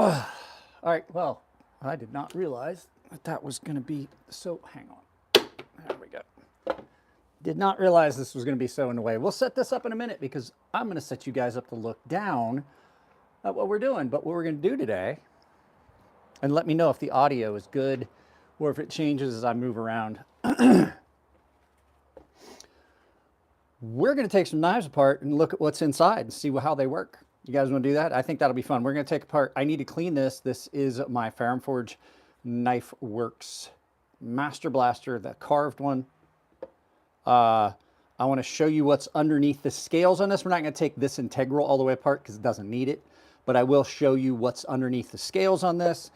Oh, all right. Well, I did not realize that that was going to be so. Hang on. There we go. Did not realize this was going to be so in the way. We'll set this up in a minute because I'm going to set you guys up to look down at what we're doing. But what we're going to do today, and let me know if the audio is good or if it changes as I move around. We're going to take some knives apart and look at what's inside and see how they work. You guys want to do that? I think that'll be fun. We're going to take apart. I need to clean this. This is my Ferrum Forge Knife Works Master Blaster, the carved one. I want to show you what's underneath the scales on this. We're not going to take this integral all the way apart because it doesn't need it, but I will show you what's underneath the scales on this.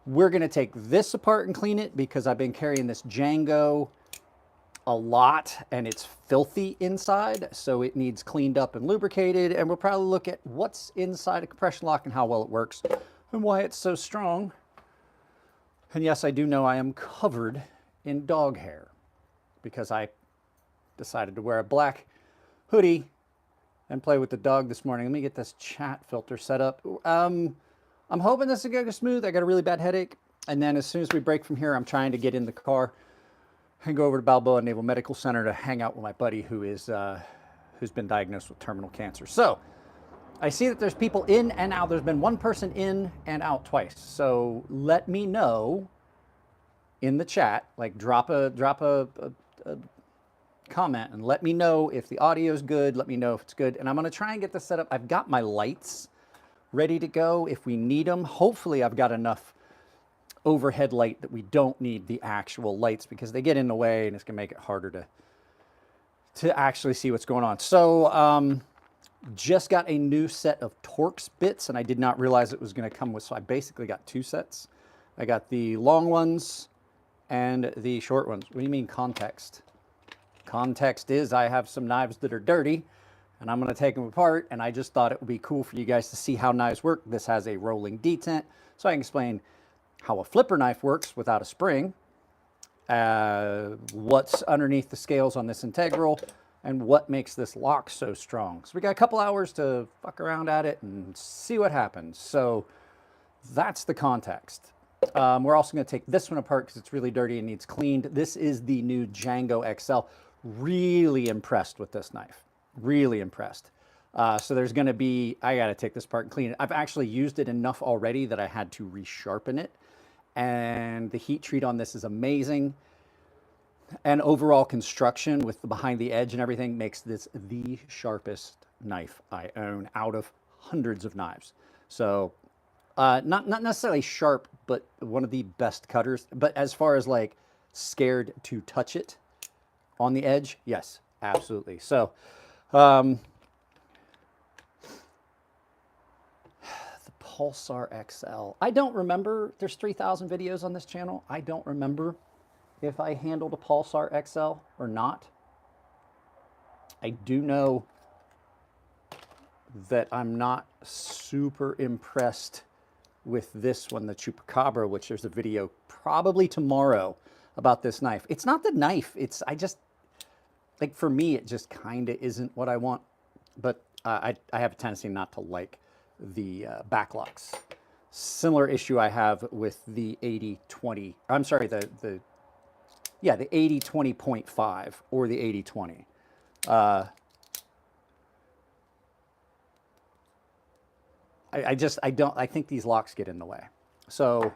We're going to take this apart and clean it because I've been carrying this Django a lot and it's filthy inside, so it needs cleaned up and lubricated. And we'll probably look at what's inside a compression lock and how well it works and why it's so strong. And yes, I do know I am covered in dog hair because I decided to wear a black hoodie and play with the dog this morning. Let me get this chat filter set up. I'm hoping this is going to go smooth. I got a really bad headache. And then as soon as we break from here, I'm trying to get in the car and go over to Balboa Naval Medical Center to hang out with my buddy who's been diagnosed with terminal cancer. So I see that there's people in and out. There's been one person in and out twice. So let me know in the chat, like drop a comment and let me know if the audio is good. Let me know if it's good. And I'm going to try and get this set up. I've got my lights ready to go if we need them. Hopefully I've got enough overhead light that we don't need the actual lights because they get in the way and it's gonna make it harder to actually see what's going on. So just got a new set of Torx bits and I did not realize it was gonna come with, so I basically got two sets. I got the long ones and the short ones. What do you mean context? Context is I have some knives that are dirty and I'm gonna take them apart, and I just thought it would be cool for you guys to see how knives work. This has a rolling detent, so I can explain how a flipper knife works without a spring, what's underneath the scales on this integral, and what makes this lock so strong. So we got a couple hours to fuck around at it and see what happens. So that's the context. We're also going to take this one apart because it's really dirty and needs cleaned. This is the new Django XL. Really impressed with this knife. Really impressed. So there's going to be, I got to take this apart and clean it. I've actually used it enough already that I had to resharpen it. And the heat treat on this is amazing. And overall construction with the behind the edge and everything makes this the sharpest knife I own out of hundreds of knives. So not necessarily sharp, but one of the best cutters. But as far as like scared to touch it on the edge, yes, absolutely. So Pulsar XL. I don't remember, there's 3,000 videos on this channel. I don't remember if I handled a Pulsar XL or not. I do know that I'm not super impressed with this one, the Chupacabra, which there's a video probably tomorrow about this knife. It's not the knife, I just, like for me, it just kind of isn't what I want. But I have a tendency not to like the backlocks. Similar issue I have with the 80-20. I'm sorry, the 80-20.5 or the 80-20. I think these locks get in the way. So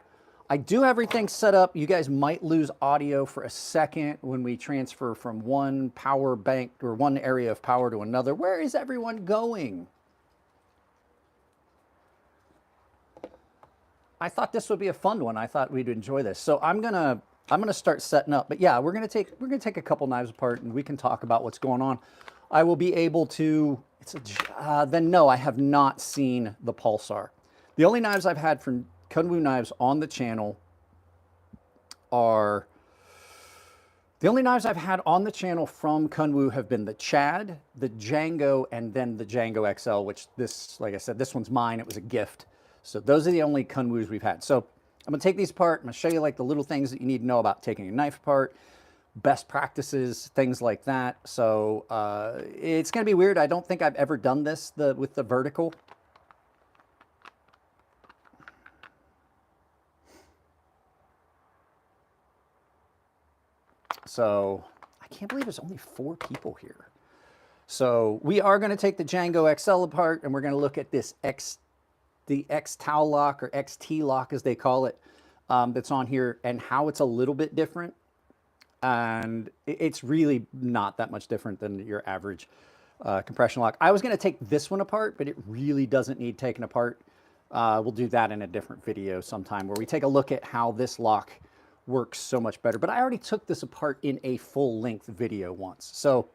I do have everything set up. You guys might lose audio for a second when we transfer from one power bank or one area of power to another. Where is everyone going? I thought this would be a fun one. I thought we'd enjoy this. So I'm gonna start setting up. But yeah, we're gonna take a couple knives apart and we can talk about what's going on. I will be able to. Then no, I have not seen the Pulsar. The only knives I've had from Kunwu Knives on the channel are. The only knives I've had on the channel from Kunwu have been the Chad, the Django, and then the Django XL, which this, like I said, this one's mine. It was a gift. So those are the only Kunwus we've had. So I'm gonna take these apart. I'm gonna show you like the little things that you need to know about taking a knife apart, best practices, things like that. So it's gonna be weird. I don't think I've ever done this with the vertical. So I can't believe there's only 4 people here. So we are going to take the Django XL apart, and we're going to look at this the X-Towel lock, or XT lock as they call it, that's on here, and how it's a little bit different. And it's really not that much different than your average compression lock. I was going to take this one apart, but it really doesn't need taken apart. We'll do that in a different video sometime, where we take a look at how this lock works so much better. But I already took this apart in a full-length video once. So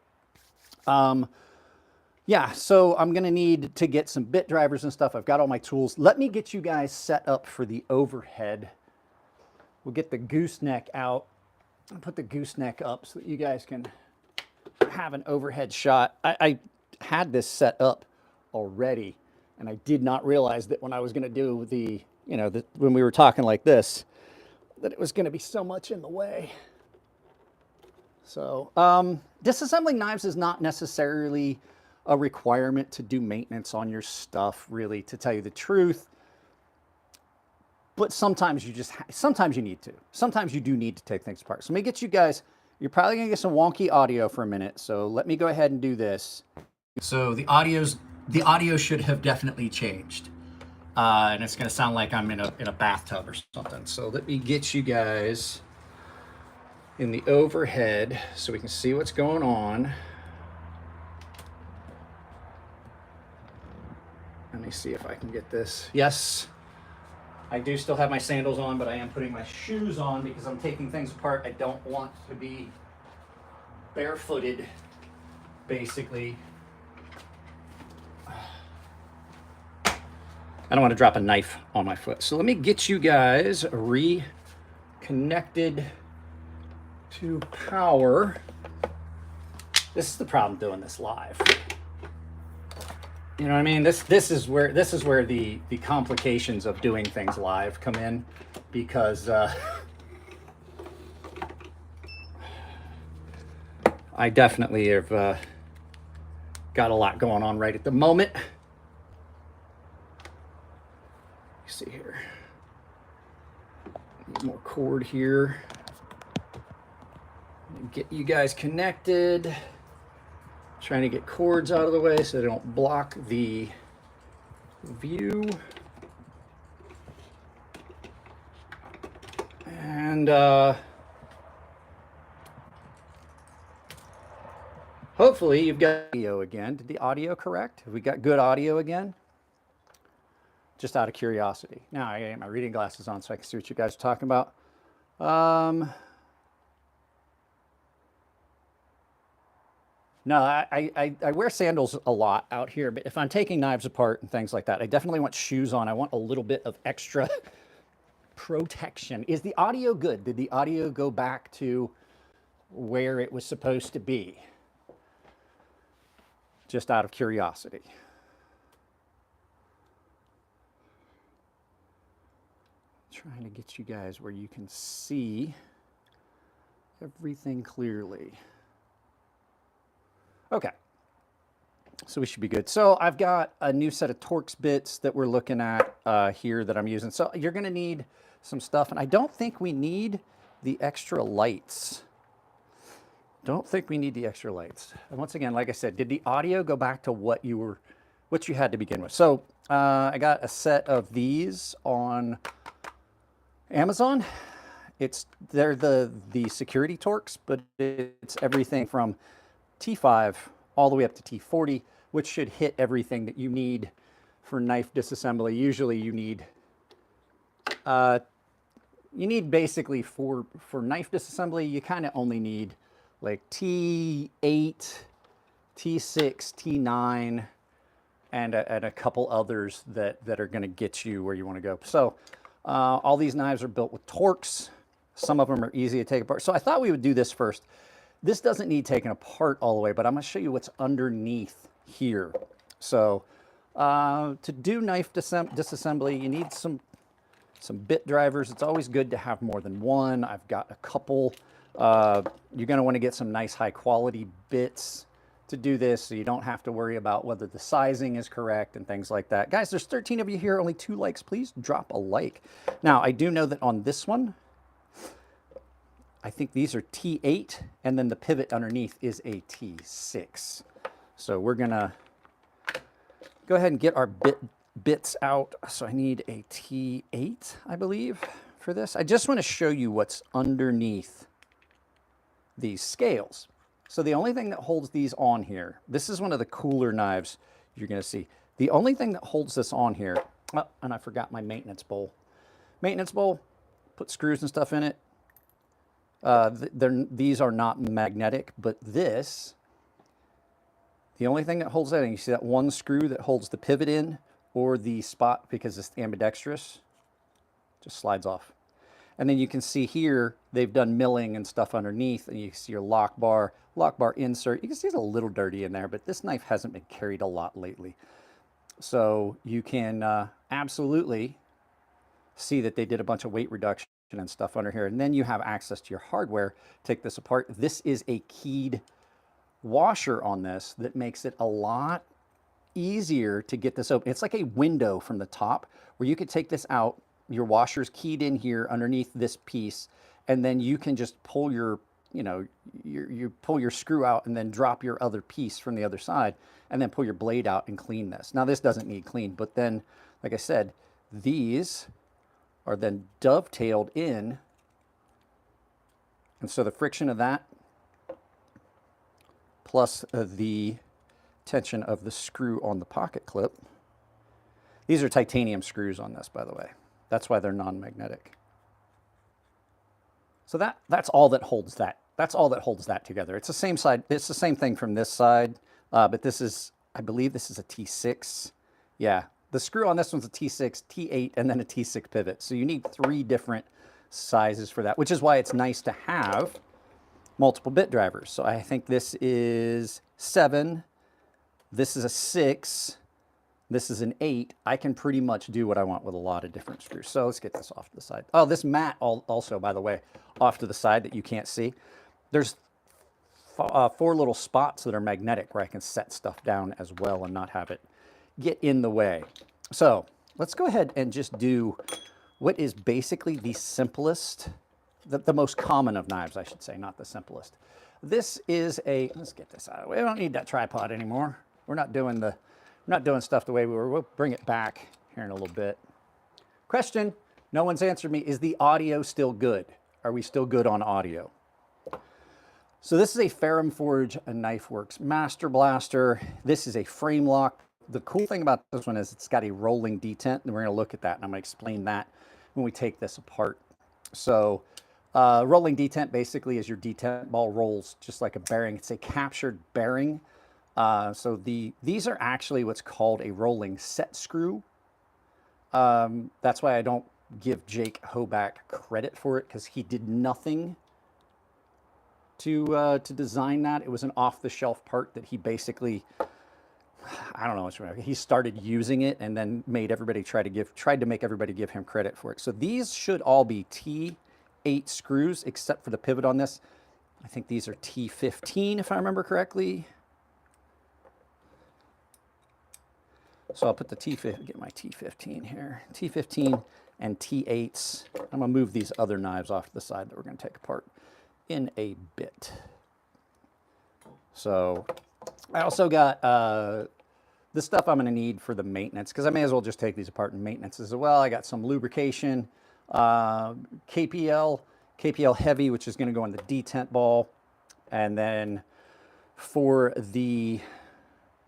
yeah, so I'm going to need to get some bit drivers and stuff. I've got all my tools. Let me get you guys set up for the overhead. We'll get the gooseneck out. I'll put the gooseneck up so that you guys can have an overhead shot. I had this set up already, and I did not realize that when I was going to do the, you know, when we were talking like this, that it was going to be so much in the way. So disassembling knives is not necessarily a requirement to do maintenance on your stuff, really, to tell you the truth. But sometimes you sometimes you need to. Sometimes you do need to take things apart. So let me get you guys, you're probably gonna get some wonky audio for a minute. So let me go ahead and do this. So the audio should have definitely changed. And it's gonna sound like I'm in a bathtub or something. So let me get you guys in the overhead so we can see what's going on. Let me see if I can get this. Yes, I do still have my sandals on, but I am putting my shoes on because I'm taking things apart. I don't want to be barefooted, basically. I don't want to drop a knife on my foot. So let me get you guys reconnected to power. This is the problem doing this live. You know what I mean? This is where the complications of doing things live come in, because I definitely have got a lot going on right at the moment. You see here, need more cord here. Get you guys connected. Trying to get cords out of the way so they don't block the view. And hopefully you've got audio again. Did the audio correct? Have we got good audio again? Just out of curiosity. Now I got my reading glasses on so I can see what you guys are talking about. No, I wear sandals a lot out here, but if I'm taking knives apart and things like that, I definitely want shoes on. I want a little bit of extra protection. Is the audio good? Did the audio go back to where it was supposed to be? Just out of curiosity. Trying to get you guys where you can see everything clearly. Okay, so we should be good. So I've got a new set of Torx bits that we're looking at here that I'm using. So you're gonna need some stuff, and I don't think we need the extra lights. Don't think we need the extra lights. And once again, like I said, did the audio go back to what you had to begin with? So I got a set of these on Amazon. They're the security Torx, but it's everything from T5 all the way up to T40, which should hit everything that you need for knife disassembly. Usually you need basically for knife disassembly, you kind of only need like T8, T6, T9, and a couple others that are going to get you where you want to go. So all these knives are built with Torx. Some of them are easy to take apart. So I thought we would do this first. This doesn't need taken apart all the way, but I'm going to show you what's underneath here. So to do knife disassembly, you need some bit drivers. It's always good to have more than one. I've got a couple. You're going to want to get some nice high quality bits to do this, so you don't have to worry about whether the sizing is correct and things like that. Guys, there's 13 of you here, only 2 likes. Please drop a like. Now, I do know that on this one, I think these are T8, and then the pivot underneath is a T6. So we're gonna go ahead and get our bits out. So I need a T8, I believe, for this. I just want to show you what's underneath these scales. So the only thing that holds these on here, this is one of the cooler knives you're going to see. The only thing that holds this on here, oh, and I forgot my maintenance bowl. Maintenance bowl, put screws and stuff in it. These are not magnetic, but this, the only thing that holds that in, you see that one screw that holds the pivot in or the spot, because it's ambidextrous, just slides off. And then you can see here, they've done milling and stuff underneath, and you can see your lock bar insert. You can see it's a little dirty in there, but this knife hasn't been carried a lot lately. So you can absolutely see that they did a bunch of weight reduction and stuff under here. And then you have access to your hardware. Take this apart. This is a keyed washer on this that makes it a lot easier to get this open. It's like a window from the top where you could take this out. Your washer's keyed in here underneath this piece, and then you can just pull your, you pull your screw out and then drop your other piece from the other side, and then pull your blade out and clean this. Now this doesn't need clean, but then, like I said, these are then dovetailed in, and so the friction of that plus the tension of the screw on the pocket clip. These are titanium screws on this, by the way. That's why they're non-magnetic. So that's all that holds that. That's all that holds that together. It's the same side. It's the same thing from this side, but this is, I believe this is a T6. Yeah, the screw on this one's a T6, T8, and then a T6 pivot. So you need 3 different sizes for that, which is why it's nice to have multiple bit drivers. So I think this is 7, this is a 6, this is an 8. I can pretty much do what I want with a lot of different screws. So let's get this off to the side. Oh, this mat also, by the way, off to the side that you can't see. There's 4 little spots that are magnetic where I can set stuff down as well and not have it get in the way. So let's go ahead and just do what is basically the simplest, the most common of knives, I should say, not the simplest. This is a, let's get this out of the way. We don't need that tripod anymore. We're not doing stuff the way we were. We'll bring it back here in a little bit. Question, no one's answered me. Is the audio still good? Are we still good on audio? So this is a Ferrum Forge, a KnifeWorks Master Blaster. This is a frame lock. The cool thing about this one is it's got a rolling detent, and we're going to look at that, and I'm going to explain that when we take this apart. So rolling detent basically is your detent ball rolls just like a bearing. It's a captured bearing. So these are actually what's called a rolling set screw. That's why I don't give Jake Hoback credit for it, because he did nothing to design that. It was an off-the-shelf part that he basically, I don't know what's wrong. He started using it and then made everybody tried to make everybody give him credit for it. So these should all be T8 screws, except for the pivot on this. I think these are T15, if I remember correctly. So I'll put the get my T15 here. T15 and T8s. I'm gonna move these other knives off to the side that we're gonna take apart in a bit. So I also got the stuff I'm gonna need for the maintenance, because I may as well just take these apart in maintenance as well. I got some lubrication, KPL heavy, which is gonna go in the detent ball. And then for the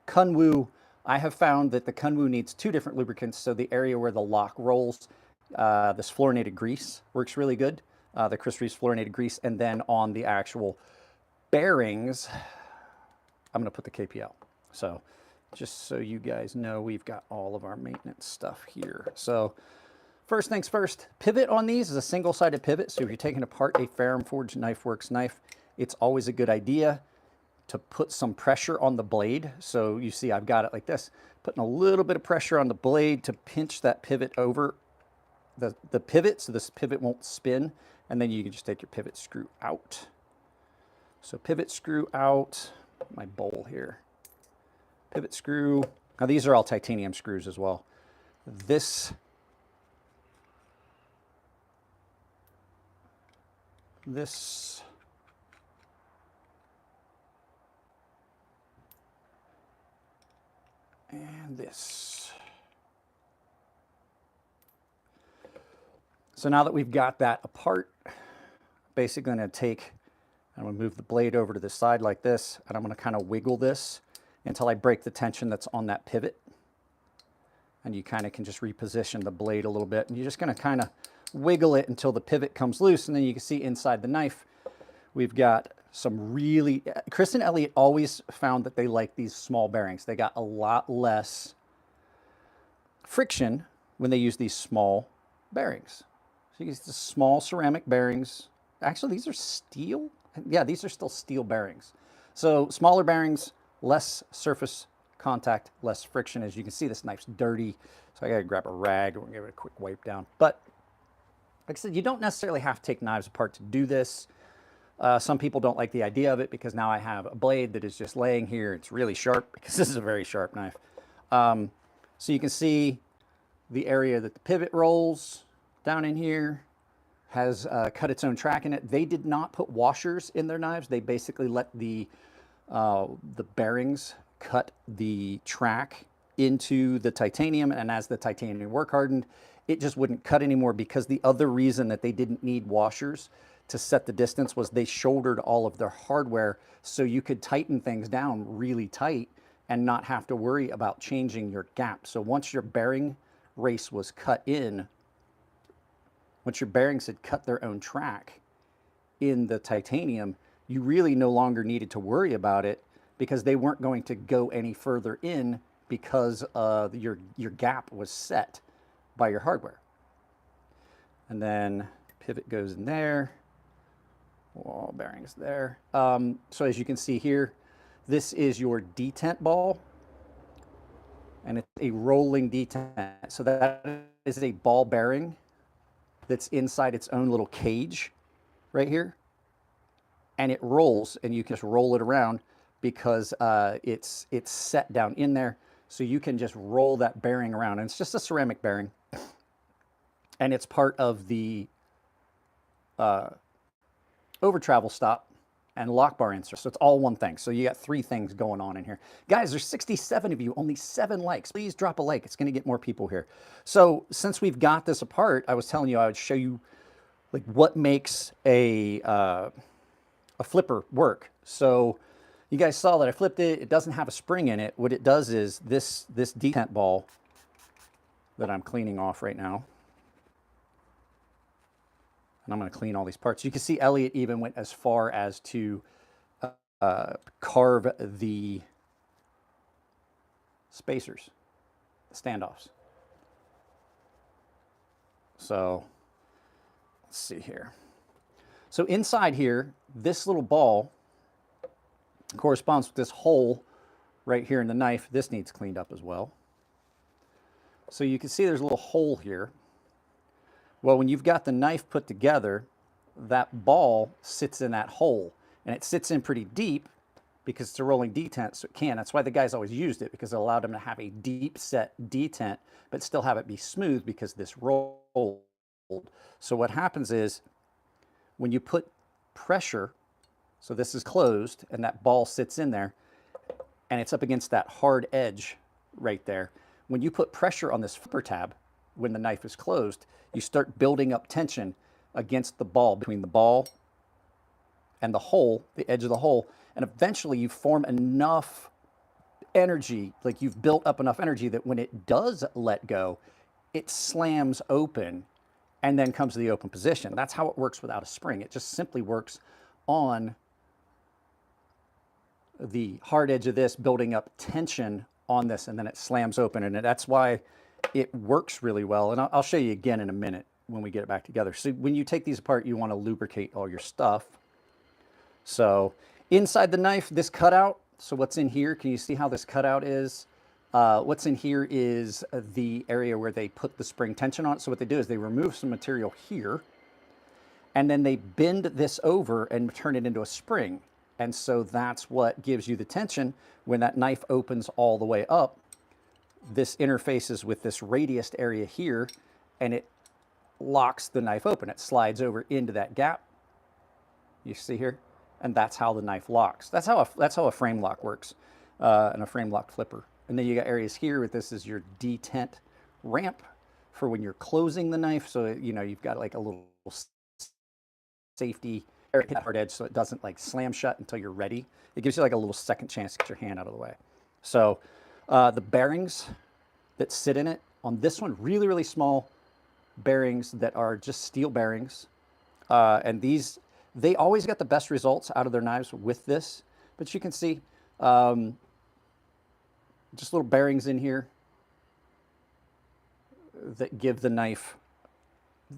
Kunwu, I have found that the Kunwu needs 2 different lubricants. So the area where the lock rolls, this fluorinated grease works really good. The Chris Reeves fluorinated grease. And then on the actual bearings, I'm going to put the KPL. So just so you guys know, we've got all of our maintenance stuff here. So first things first, pivot on these is a single-sided pivot. So if you're taking apart a Ferrum Forge KnifeWorks knife, it's always a good idea to put some pressure on the blade. So you see I've got it like this, putting a little bit of pressure on the blade to pinch that pivot over the pivot, so this pivot won't spin, and then you can just take your pivot screw out. So pivot screw out, my bowl here. Pivot screw, now these are all titanium screws as well. This this. And this. So now that we've got that apart, basically I'm going to take, I'm going to move the blade over to the side like this, and I'm going to kind of wiggle this until I break the tension that's on that pivot. And you kind of can just reposition the blade a little bit, and you're just going to kind of wiggle it until the pivot comes loose, and then you can see inside the knife we've got some really, Chris and Elliot always found that they like these small bearings. They got a lot less friction when they use these small bearings. So you use the small ceramic bearings. Actually, these are steel. Yeah, these are still steel bearings. So smaller bearings, less surface contact, less friction. As you can see, this knife's dirty, so I gotta grab a rag and give it a quick wipe down. But like I said, you don't necessarily have to take knives apart to do this. Some people don't like the idea of it because now I have a blade that is just laying here. It's really sharp because this is a very sharp knife. So you can see the area that the pivot rolls down in here has cut its own track in it. They did not put washers in their knives. They basically let the bearings cut the track into the titanium, and as the titanium work hardened, it just wouldn't cut anymore, because the other reason that they didn't need washers to set the distance was they shouldered all of their hardware, so you could tighten things down really tight and not have to worry about changing your gap. So once your bearing race was cut in, once your bearings had cut their own track in the titanium, you really no longer needed to worry about it, because they weren't going to go any further in because your gap was set by your hardware. And then pivot goes in there, wall bearings there. So as you can see here, this is your detent ball, and it's a rolling detent. So that is a ball bearing that's inside its own little cage right here, and it rolls, and you can just roll it around because it's set down in there, so you can just roll that bearing around. And it's just a ceramic bearing, and it's part of the over travel stop and lock bar insert. So it's all one thing. So you got 3 things going on in here. Guys, there's 67 of you, only 7 likes. Please drop a like. It's going to get more people here. So since we've got this apart, I was telling you I would show you like what makes a flipper work. So you guys saw that I flipped it. It doesn't have a spring in it. What it does is this detent ball that I'm cleaning off right now, and I'm going to clean all these parts. You can see Elliot even went as far as to carve the spacers, the standoffs. So let's see here. So inside here, this little ball corresponds with this hole right here in the knife. This needs cleaned up as well. So you can see there's a little hole here. Well, when you've got the knife put together, that ball sits in that hole, and it sits in pretty deep because it's a rolling detent, so it can. That's why the guys always used it, because it allowed them to have a deep set detent, but still have it be smooth because this rolled. So what happens is when you put pressure, so this is closed and that ball sits in there and it's up against that hard edge right there. When you put pressure on this flipper tab, when the knife is closed, you start building up tension against the ball, between the ball and the hole, the edge of the hole, and eventually you form enough energy, like you've built up enough energy that when it does let go, it slams open and then comes to the open position. That's how it works without a spring. It just simply works on the hard edge of this, building up tension on this, and then it slams open, and that's why it works really well. And I'll show you again in a minute when we get it back together. So when you take these apart, you want to lubricate all your stuff. So inside the knife, this cutout, so what's in here, can you see how this cutout is? What's in here is the area where they put the spring tension on it. So what they do is they remove some material here, and then they bend this over and turn it into a spring. And so that's what gives you the tension when that knife opens all the way up. This interfaces with this radius area here, and it locks the knife open. It slides over into that gap, You see here? And that's how the knife locks. That's how a frame lock works, and a frame lock flipper. And then you got areas here with this is your detent ramp for when you're closing the knife. So, you know, you've got like a little safety hard edge so it doesn't like slam shut until you're ready. It gives you like a little second chance to get your hand out of the way. So the bearings that sit in it on this one, really, really small bearings that are just steel bearings. And these, they always get the best results out of their knives with this, but you can see just little bearings in here that give the knife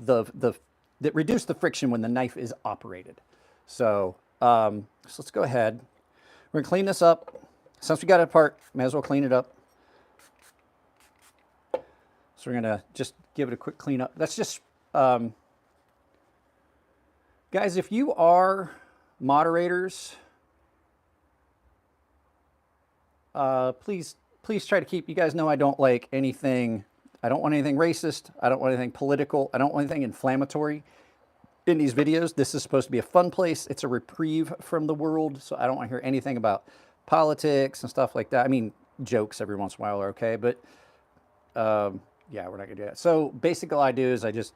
that reduce the friction when the knife is operated. So, so let's go ahead. We're gonna clean this up. Since we got it apart, may as well clean it up. So we're gonna just give it a quick clean up. That's just, guys, if you are moderators, please try to keep, you guys know I don't like anything, I don't want anything racist, I don't want anything political, I don't want anything inflammatory in these videos. This is supposed to be a fun place. It's a reprieve from the world, so I don't want to hear anything about politics and stuff like that. I mean, jokes every once in a while are okay, but yeah, we're not gonna do that. So basically all I do is I just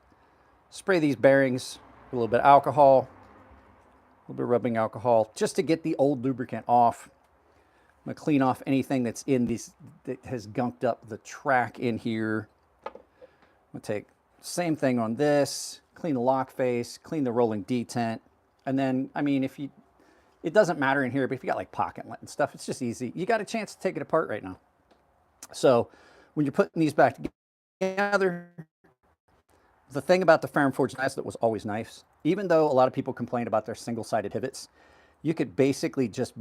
spray these bearings with a little bit of alcohol, a little bit of rubbing alcohol, just to get the old lubricant off. I'm gonna clean off anything that's in these, that has gunked up the track in here. I'm gonna take the same thing on this, clean the lock face, clean the rolling detent. And then, I mean, if you, it doesn't matter in here, but if you got like pocket lint and stuff, it's just easy. You got a chance to take it apart right now. So when you're putting these back together, the thing about the Ferrum Forged knives that was always nice, even though a lot of people complain about their single-sided pivots, you could basically just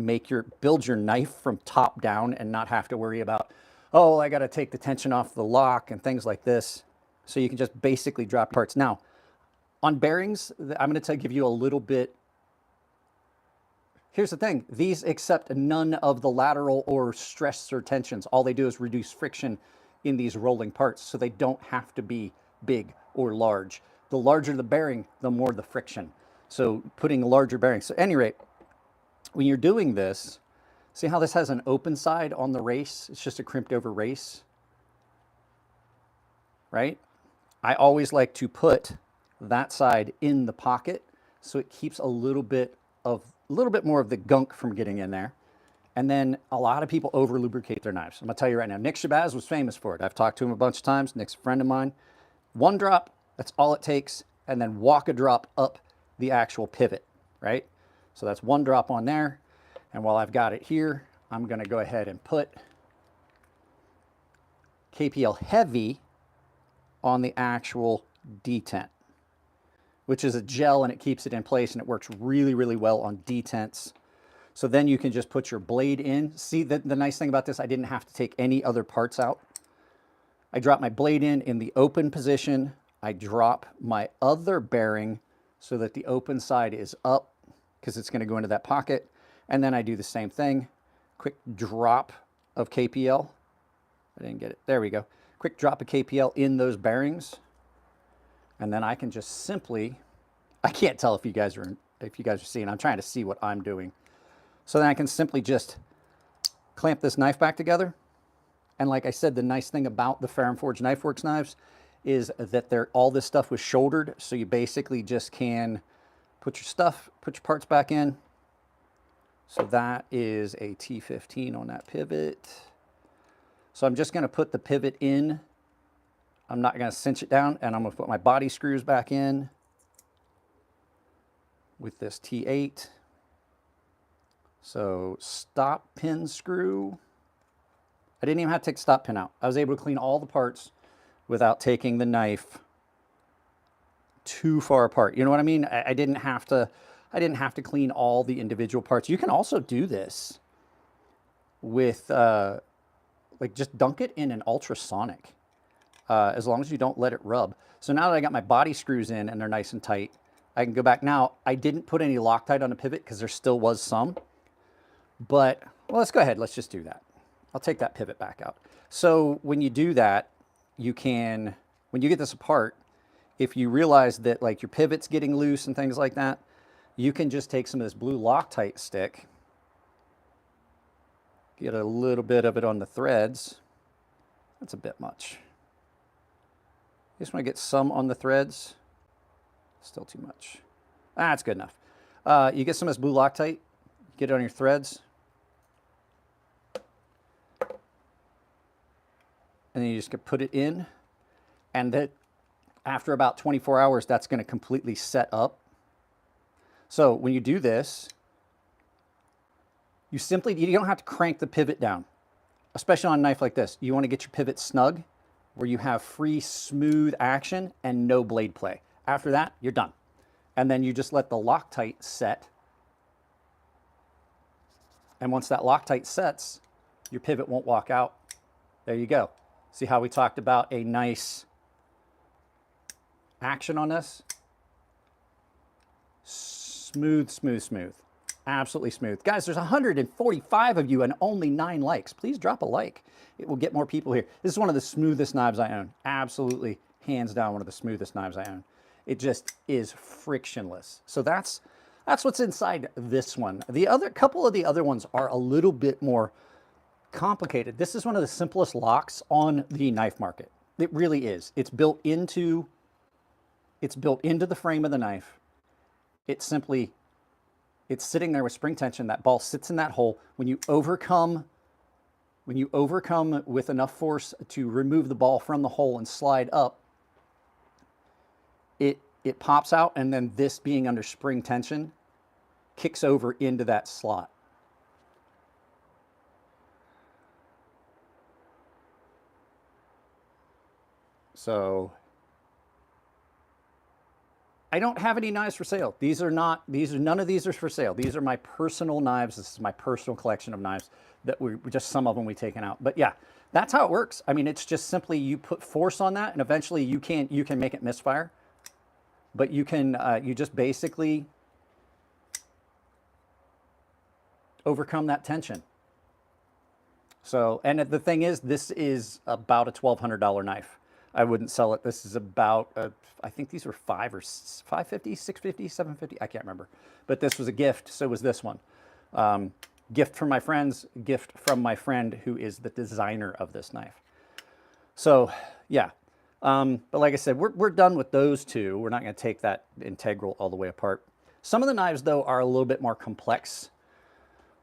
build your knife from top down and not have to worry about, oh, I got to take the tension off the lock and things like this. So you can just basically drop parts. Now, on bearings, I'm going to give you a little bit. Here's the thing. These accept none of the lateral or stress or tensions. All they do is reduce friction in these rolling parts, so they don't have to be big or large. The larger the bearing, the more the friction. So putting larger bearings. So at any rate, when you're doing this, see how this has an open side on the race? It's just a crimped over race, right? I always like to put that side in the pocket so it keeps a little bit more of the gunk from getting in there. And then a lot of people over lubricate their knives. I'm gonna tell you right now, Nick Shabazz was famous for it. I've talked to him a bunch of times. Nick's a friend of mine. One drop, that's all it takes, and then walk a drop up the actual pivot, right? So that's one drop on there. And while I've got it here, I'm gonna go ahead and put KPL heavy on the actual detent, which is a gel and it keeps it in place and it works really, really well on detents. So then you can just put your blade in. See, the nice thing about this, I didn't have to take any other parts out. I drop my blade in the open position. I drop my other bearing so that the open side is up because it's going to go into that pocket. And then I do the same thing. Quick drop of KPL. I didn't get it. There we go. Quick drop of KPL in those bearings. And then I can just simply, I can't tell if you guys are seeing, I'm trying to see what I'm doing. So then I can simply just clamp this knife back together. And like I said, the nice thing about the Ferrum Forged Knife Works knives is that all this stuff was shouldered. So you basically just can put your parts back in. So that is a T15 on that pivot. So I'm just gonna put the pivot in. I'm not gonna cinch it down, and I'm gonna put my body screws back in with this T8. So stop pin screw. I didn't even have to take the stop pin out. I was able to clean all the parts without taking the knife too far apart. You know what I mean? I didn't have to clean all the individual parts. You can also do this with, like just dunk it in an ultrasonic, as long as you don't let it rub. So now that I got my body screws in and they're nice and tight, I can go back. Now, I didn't put any Loctite on the pivot because there still was some, but well, let's go ahead. Let's just do that. I'll take that pivot back out. So when you do that, you can, when you get this apart, if you realize that like your pivot's getting loose and things like that, you can just take some of this blue Loctite stick, get a little bit of it on the threads. That's a bit much. Just want to get some on the threads. Still too much. That's good enough. You get some of this blue Loctite, get it on your threads. And then you just put it in, and that after about 24 hours, that's going to completely set up. So when you do this, you don't have to crank the pivot down, especially on a knife like this. You want to get your pivot snug where you have free, smooth action and no blade play. After that, you're done. And then you just let the Loctite set. And once that Loctite sets, your pivot won't walk out. There you go. See how we talked about a nice action on this? Smooth, smooth, smooth. Absolutely smooth. Guys, there's 145 of you and only 9 likes. Please drop a like. It will get more people here. This is one of the smoothest knives I own. Absolutely, hands down, one of the smoothest knives I own. It just is frictionless. So that's what's inside this one. The other couple of the other ones are a little bit more complicated. This is one of the simplest locks on the knife market. It really is. It's built into the frame of the knife. It's sitting there with spring tension. That ball sits in that hole. When you overcome with enough force to remove the ball from the hole and slide up, it pops out, and then this being under spring tension kicks over into that slot. So I don't have any knives for sale. None of these are for sale. These are my personal knives. This is my personal collection of knives that just some of them we've taken out. But yeah, that's how it works. I mean, it's just simply you put force on that, and eventually you can make it misfire. But you can you just basically overcome that tension. So, and the thing is, this is about a $1,200 knife. I wouldn't sell it. This is about, I think these were $550, $650, $750. I can't remember. But this was a gift. So was this one. Gift from my friends, gift from my friend who is the designer of this knife. So yeah. But like I said, we're done with those two. We're not going to take that integral all the way apart. Some of the knives, though, are a little bit more complex,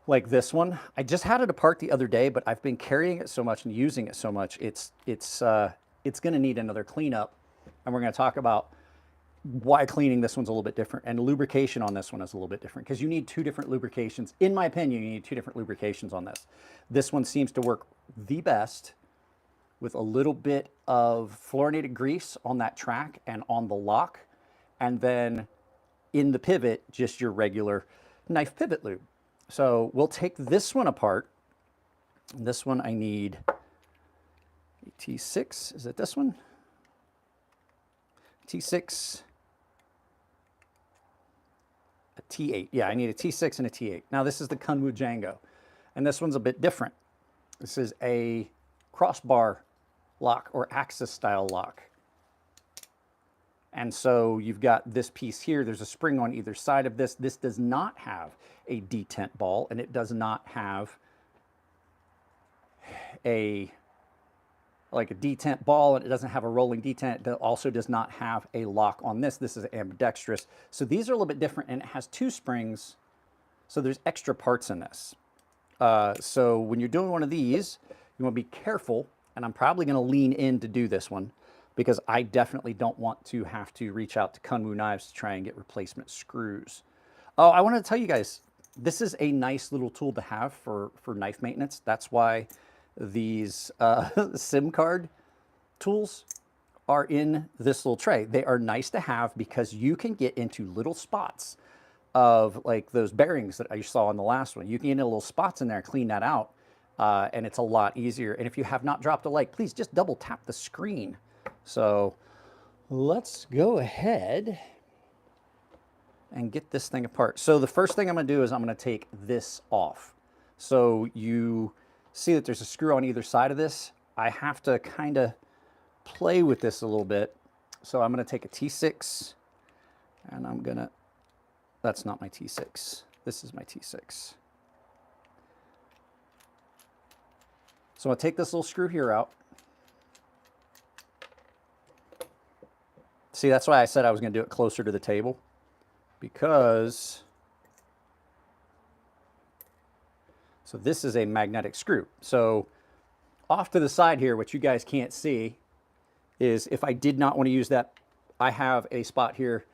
like this one. I just had it apart the other day, but I've been carrying it so much and using it so much, it's going to need another cleanup. And we're going to talk about why cleaning this one's a little bit different, and lubrication on this one is a little bit different, because you need 2 different lubrications. In my opinion, you need 2 different lubrications on this. This one seems to work the best with a little bit of fluorinated grease on that track and on the lock, and then in the pivot, just your regular knife pivot lube. So we'll take this one apart. This one I need a T6. Is it this one? T6, a T8. Yeah, I need a T6 and a T8. Now this is the Kunwu Django, and this one's a bit different. This is a crossbar lock or axis style lock. And so you've got this piece here. There's a spring on either side of this. This does not have a detent ball, and it does not have a detent ball, and it doesn't have a rolling detent. It also does not have a lock on this. This is ambidextrous. So these are a little bit different, and it has 2 springs. So there's extra parts in this. So when you're doing one of these, you want to be careful, and I'm probably going to lean in to do this one, because I definitely don't want to have to reach out to Kunwu Knives to try and get replacement screws. Oh, I wanted to tell you guys, this is a nice little tool to have for knife maintenance. That's why these SIM card tools are in this little tray. They are nice to have because you can get into little spots of like those bearings that I saw in the last one. You can get into little spots in there and clean that out, and it's a lot easier. And if you have not dropped a like, please just double tap the screen. So let's go ahead and get this thing apart. So the first thing I'm going to do is I'm going to take this off. So you see that there's a screw on either side of this. I have to kind of play with this a little bit. So I'm going to take a T6 and I'm going to that's not my T6. This is my T6. So I'll take this little screw here out. See, that's why I said I was going to do it closer to the table, because so this is a magnetic screw. So off to the side here, what you guys can't see is if I did not want to use that, I have a spot here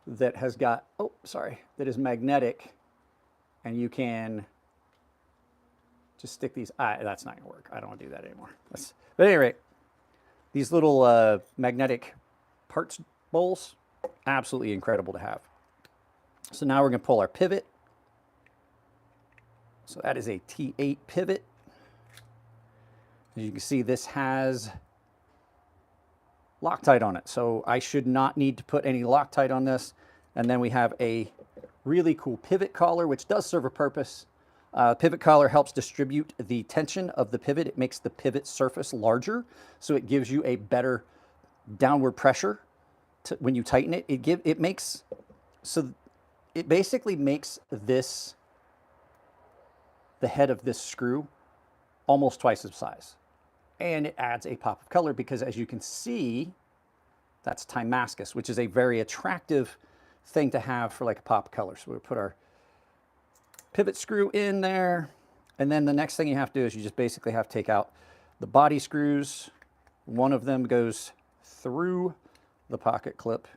that has got, oh, sorry, that is magnetic, and you can just stick these, that's not gonna work. I don't want to do that anymore. But at any rate, these little magnetic parts bowls, absolutely incredible to have. So now we're gonna pull our pivot. So that is a T8 pivot. As you can see, this has Loctite on it. So I should not need to put any Loctite on this. And then we have a really cool pivot collar, which does serve a purpose. Pivot collar helps distribute the tension of the pivot. It makes the pivot surface larger, so it gives you a better downward pressure when you tighten it. It basically makes this, the head of this screw, almost twice its size. And it adds a pop of color because, as you can see, that's Damascus, which is a very attractive thing to have for like a pop of color. So we'll put our pivot screw in there. And then the next thing you have to do is you just basically have to take out the body screws. One of them goes through the pocket clip.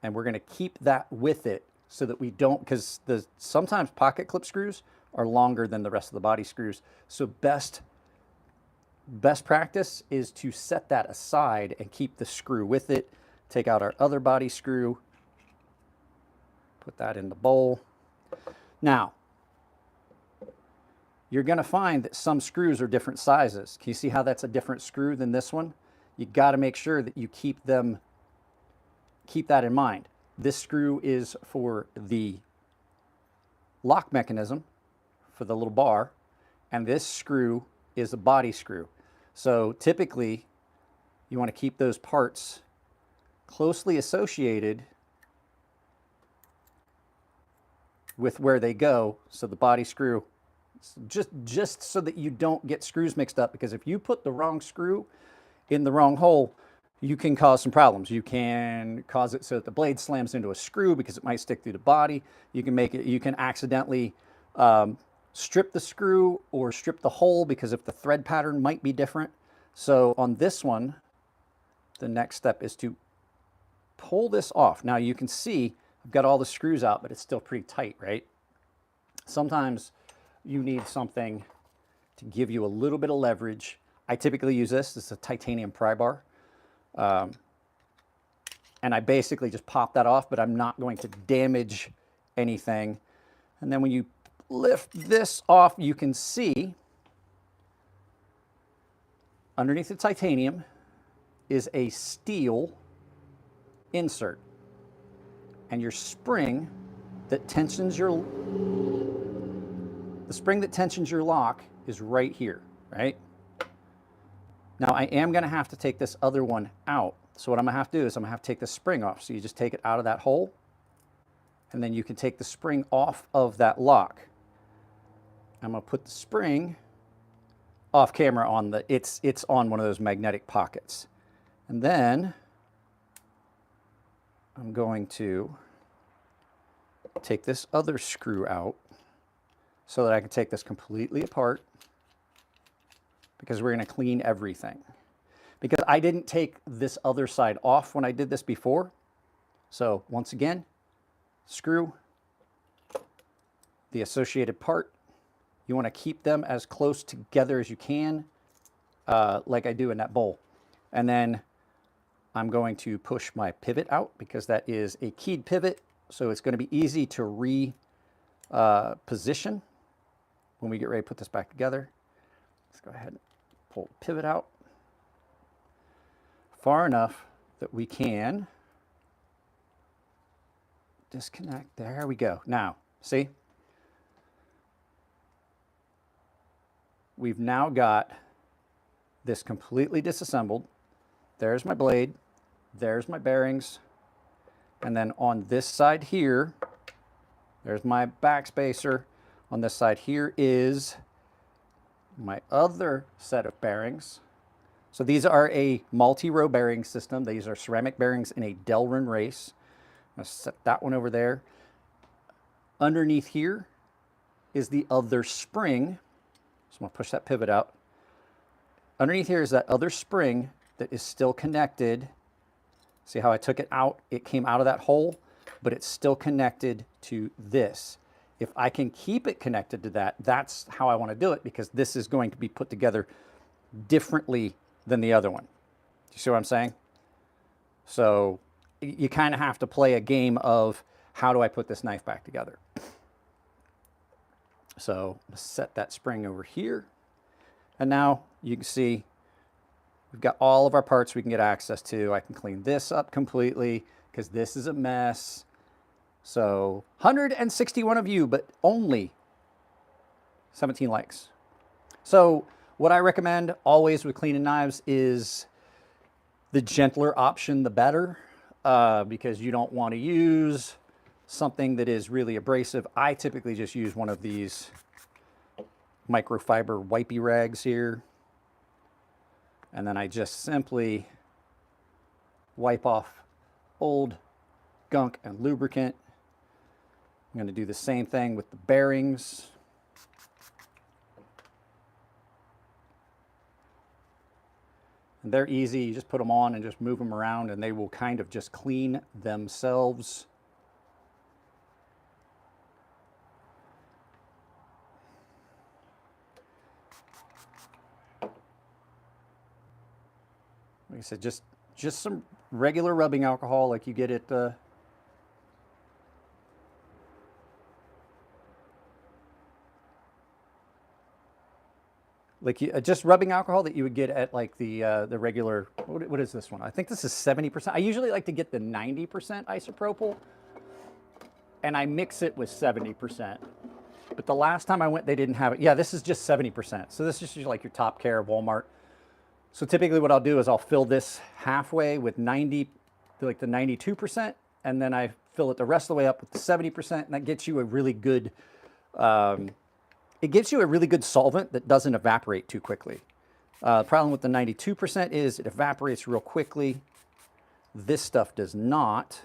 And we're going to keep that with it so that we don't, because sometimes pocket clip screws are longer than the rest of the body screws. So best practice is to set that aside and keep the screw with it. Take out our other body screw, put that in the bowl. Now, you're going to find that some screws are different sizes. Can you see how that's a different screw than this one? You got to make sure that you keep that in mind. This screw is for the lock mechanism, for the little bar, and this screw is a body screw. So typically, you want to keep those parts closely associated with where they go. So the body screw, just so that you don't get screws mixed up, because if you put the wrong screw in the wrong hole, you can cause some problems. You can cause it so that the blade slams into a screw because it might stick through the body. You can accidentally strip the screw or strip the hole because if the thread pattern might be different. So on this one, the next step is to pull this off. Now you can see I've got all the screws out, but it's still pretty tight, right? Sometimes you need something to give you a little bit of leverage. I typically use this. This is a titanium pry bar. And I basically just pop that off, but I'm not going to damage anything. And then when you lift this off, you can see underneath the titanium is a steel insert. And your spring that tensions your lock is right here, right? Now I am going to have to take this other one out. So what I'm going to have to do is I'm going to have to take the spring off. So you just take it out of that hole, and then you can take the spring off of that lock. I'm going to put the spring off camera on it's on one of those magnetic pockets. And then I'm going to take this other screw out so that I can take this completely apart, because we're going to clean everything. Because I didn't take this other side off when I did this before. So once again, screw, the associated part. You want to keep them as close together as you can, like I do in that bowl. And then I'm going to push my pivot out because that is a keyed pivot. So it's going to be easy to reposition when we get ready to put this back together. Let's go ahead and pull the pivot out far enough that we can disconnect. There we go. Now, see? We've now got this completely disassembled. There's my blade. There's my bearings. And then on this side here, there's my backspacer. On this side here is my other set of bearings. So these are a multi-row bearing system. These are ceramic bearings in a Delrin race. I'm going to set that one over there. Underneath here is the other spring. So I'm going to push that pivot out. Underneath here is that other spring that is still connected. See how I took it out? It came out of that hole, but it's still connected to this. If I can keep it connected to that, that's how I want to do it, because this is going to be put together differently than the other one. Do you see what I'm saying? So you kind of have to play a game of, how do I put this knife back together? So let's set that spring over here. And now you can see we've got all of our parts we can get access to. I can clean this up completely because this is a mess. So 161 of you, but only 17 likes. So what I recommend always with cleaning knives is the gentler option, the better, because you don't want to use something that is really abrasive. I typically just use one of these microfiber wipey rags here. And then I just simply wipe off old gunk and lubricant. I'm going to do the same thing with the bearings. And they're easy. You just put them on and just move them around and they will kind of just clean themselves. Like I said, just some regular rubbing alcohol like you get at just rubbing alcohol that you would get at like the regular, what is this one? I think this is 70%. I usually like to get the 90% isopropyl, and I mix it with 70%. But the last time I went, they didn't have it. Yeah, this is just 70%. So this is just like your Top Care of Walmart. So typically what I'll do is I'll fill this halfway with 90, like the 92%, and then I fill it the rest of the way up with the 70%, and that gets you a really good, it gives you a really good solvent that doesn't evaporate too quickly. The problem with the 92% is it evaporates real quickly. This stuff does not.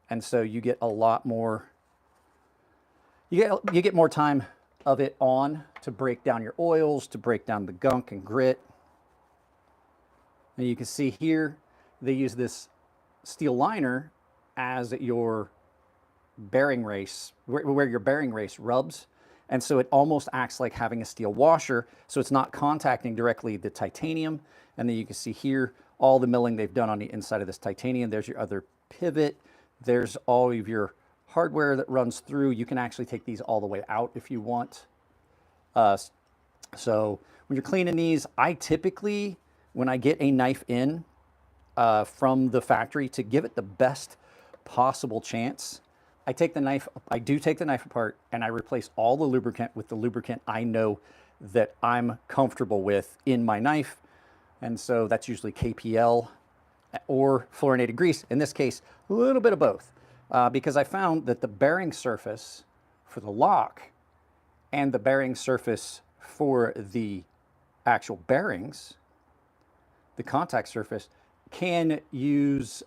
And so you get a lot more, you get more time of it on to break down your oils, to break down the gunk and grit. And you can see here, they use this steel liner as your bearing race, where your bearing race rubs. And so it almost acts like having a steel washer, so it's not contacting directly the titanium. And then you can see here all the milling they've done on the inside of this titanium. There's your other pivot. There's all of your hardware that runs through. You can actually take these all the way out if you want. So when you're cleaning these, I typically, when I get a knife in from the factory, to give it the best possible chance, I do take the knife apart and I replace all the lubricant with the lubricant I know that I'm comfortable with in my knife. And so that's usually KPL or fluorinated grease. In this case, a little bit of both, because I found that the bearing surface for the lock and the bearing surface for the actual bearings, the contact surface, can use,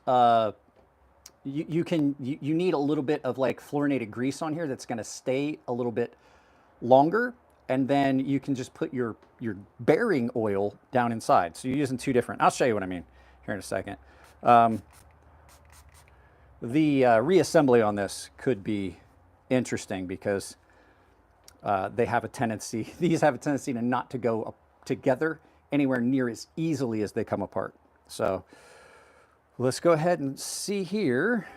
you need a little bit of like fluorinated grease on here that's going to stay a little bit longer, and then you can just put your bearing oil down inside. So you're using two different, I'll show you what I mean here in a second. The reassembly on this could be interesting because they have a tendency, these have a tendency to not to go up together anywhere near as easily as they come apart. So let's go ahead and see here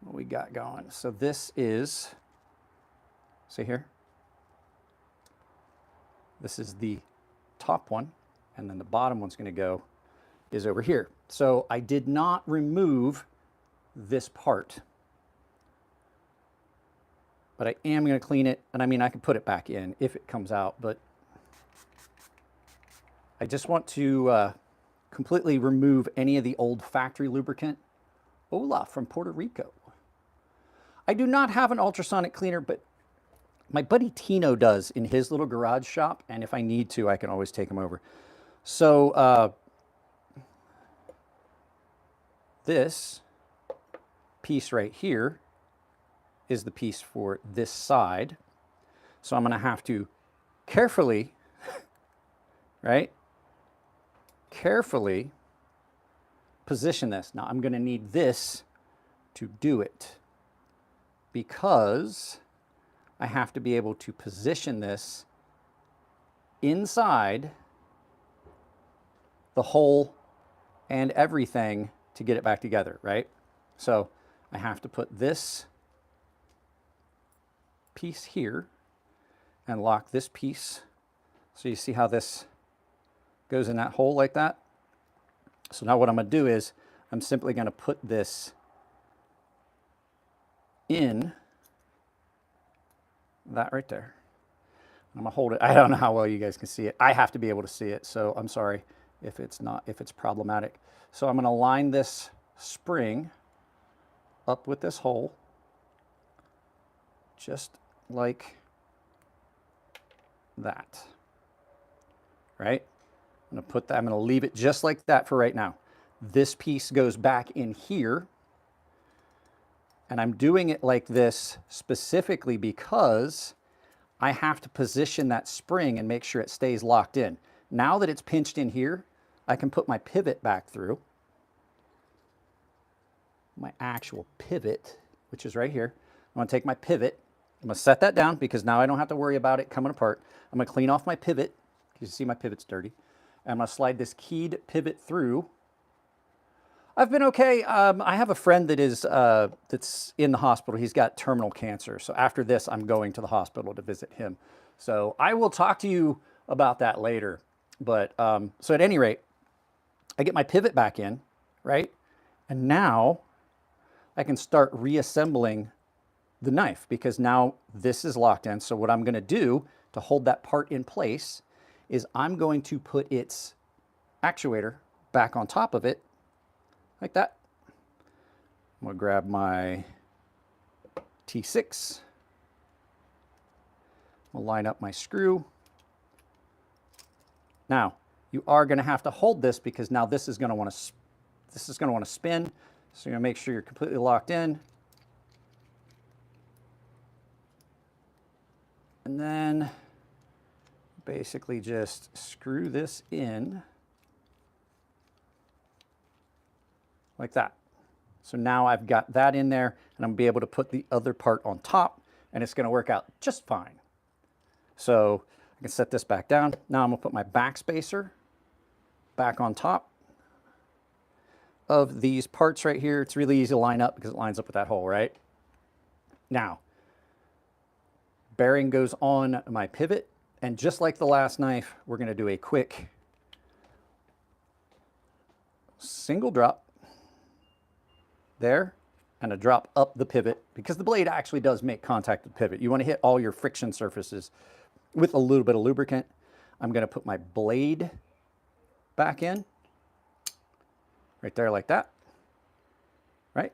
what we got going. So this is, see here, this is the top one, and then the bottom one's going to go is over here. So I did not remove this part, but I am going to clean it. And I mean, I can put it back in if it comes out, but I just want to completely remove any of the old factory lubricant. Hola from Puerto Rico. I do not have an ultrasonic cleaner, but my buddy Tino does in his little garage shop, and if I need to, I can always take him over. So this piece right here is the piece for this side. So I'm going to have to carefully, right, carefully position this. Now I'm going to need this to do it because I have to be able to position this inside the hole and everything to get it back together, right? So I have to put this piece here and lock this piece. So you see how this goes in that hole like that? So now what I'm going to do is I'm simply going to put this in that right there. I'm going to hold it. I don't know how well you guys can see it. I have to be able to see it, so I'm sorry if it's problematic. So I'm going to line this spring up with this hole, just like that, right? I'm going to put that, I'm going to leave it just like that for right now. This piece goes back in here, and I'm doing it like this specifically because I have to position that spring and make sure it stays locked in. Now that it's pinched in here, I can put my pivot back through. My actual pivot, which is right here. I'm going to take my pivot. I'm going to set that down because now I don't have to worry about it coming apart. I'm going to clean off my pivot. You see my pivot's dirty. And I'm going to slide this keyed pivot through. I've been okay. I have a friend that is that's in the hospital. He's got terminal cancer. So after this, I'm going to the hospital to visit him. So I will talk to you about that later. But so at any rate, I get my pivot back in, right? And now I can start reassembling the knife because now this is locked in. So what I'm going to do to hold that part in place is I'm going to put its actuator back on top of it like that. I'm going to grab my T6. I'll line up my screw. Now, you are going to have to hold this because now this is going to want to spin. So you're going to make sure you're completely locked in. And then basically just screw this in like that. So now I've got that in there and I'm going to be able to put the other part on top and it's going to work out just fine. So I can set this back down. Now I'm going to put my backspacer back on top of these parts right here. It's really easy to line up because it lines up with that hole, right? Now, bearing goes on my pivot, and just like the last knife, we're going to do a quick single drop there and a drop up the pivot because the blade actually does make contact with the pivot. You want to hit all your friction surfaces with a little bit of lubricant. I'm going to put my blade back in right there like that, right?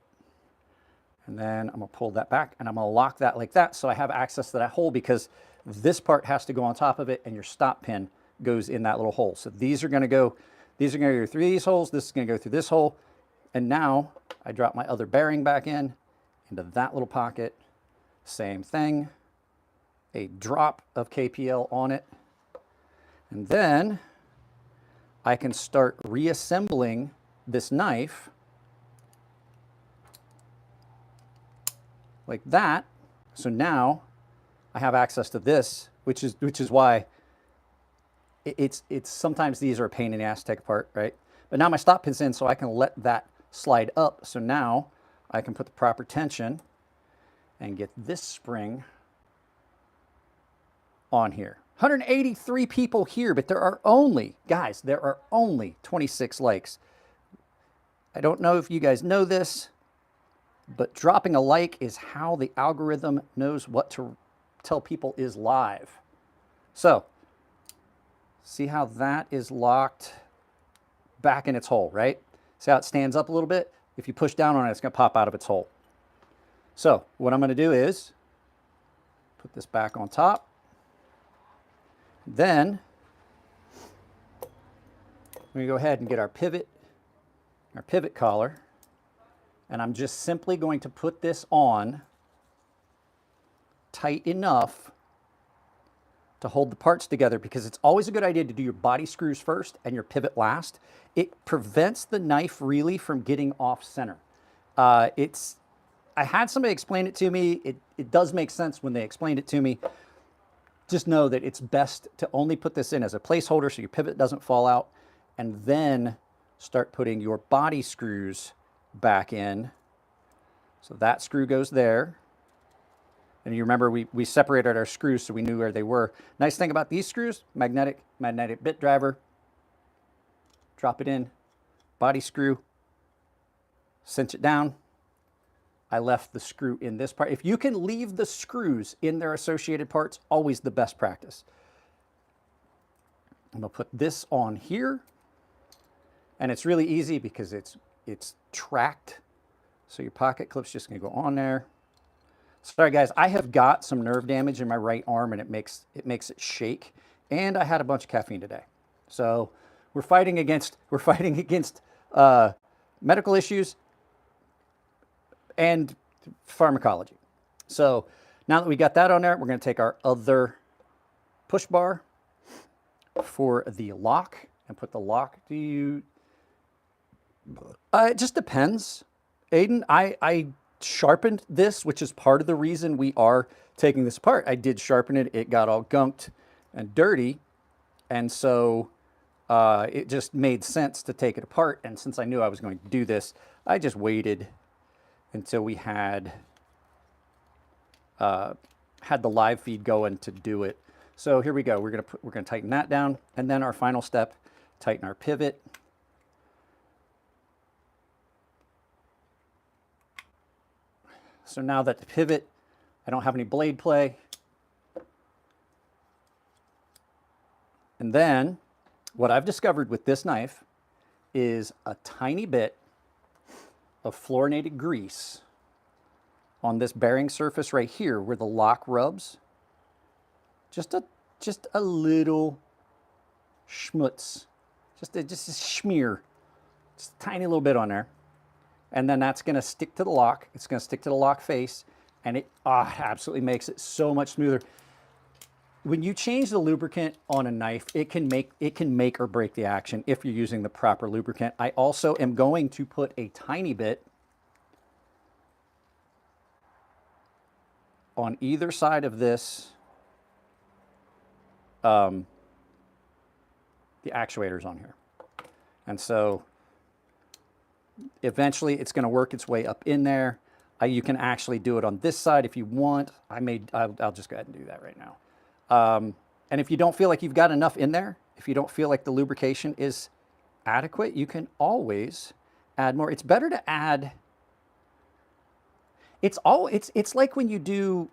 And then I'm going to pull that back and I'm going to lock that like that so I have access to that hole because this part has to go on top of it and your stop pin goes in that little hole. So these are going to go through these holes, this is going to go through this hole, and now I drop my other bearing back in into that little pocket. Same thing, a drop of KPL on it, and then I can start reassembling this knife like that. So now I have access to this, which is why it's sometimes these are a pain in the ass to take apart, right? But now my stop pin's in, so I can let that slide up. So now I can put the proper tension and get this spring on here. 183 people here, but there are only, guys, there are only 26 likes. I don't know if you guys know this, but dropping a like is how the algorithm knows what to tell people is live. So, see how that is locked back in its hole, right? See how it stands up a little bit? If you push down on it, it's going to pop out of its hole. So what I'm going to do is put this back on top. Then we're going to go ahead and get our pivot collar. And I'm just simply going to put this on tight enough to hold the parts together, because it's always a good idea to do your body screws first and your pivot last. It prevents the knife really from getting off center. I had somebody explain it to me. It does make sense when they explained it to me. Just know that it's best to only put this in as a placeholder so your pivot doesn't fall out, and then start putting your body screws back in. So that screw goes there. And you remember we separated our screws so we knew where they were. Nice thing about these screws, magnetic bit driver. Drop it in, body screw, cinch it down. I left the screw in this part. If you can leave the screws in their associated parts, always the best practice. I'm gonna put this on here. And it's really easy because it's tracked. So your pocket clip's just gonna go on there. Sorry guys, I have got some nerve damage in my right arm and it makes it shake. And I had a bunch of caffeine today. So we're fighting against medical issues and pharmacology. So now that we got that on there, we're going to take our other push bar for the lock and put the lock. It just depends. Aiden, I sharpened this, which is part of the reason we are taking this apart. I did sharpen it. It got all gunked and dirty. And so it just made sense to take it apart. And since I knew I was going to do this, I just waited until we had the live feed going to do it. So here we go. We're gonna tighten that down, and then our final step, tighten our pivot. So now that the pivot, I don't have any blade play. And then what I've discovered with this knife is a tiny bit of fluorinated grease on this bearing surface right here where the lock rubs. Just a little schmutz, just a smear, just a tiny little bit on there. And then that's going to stick to the lock. It's going to stick to the lock face, and it absolutely makes it so much smoother. When you change the lubricant on a knife, it can make or break the action if you're using the proper lubricant. I also am going to put a tiny bit on either side of this, the actuators on here. And so eventually it's going to work its way up in there. You can actually do it on this side if you want. I'll just go ahead and do that right now. And if you don't feel like you've got enough in there, if you don't feel like the lubrication is adequate, you can always add more. It's better to add. It's like when you do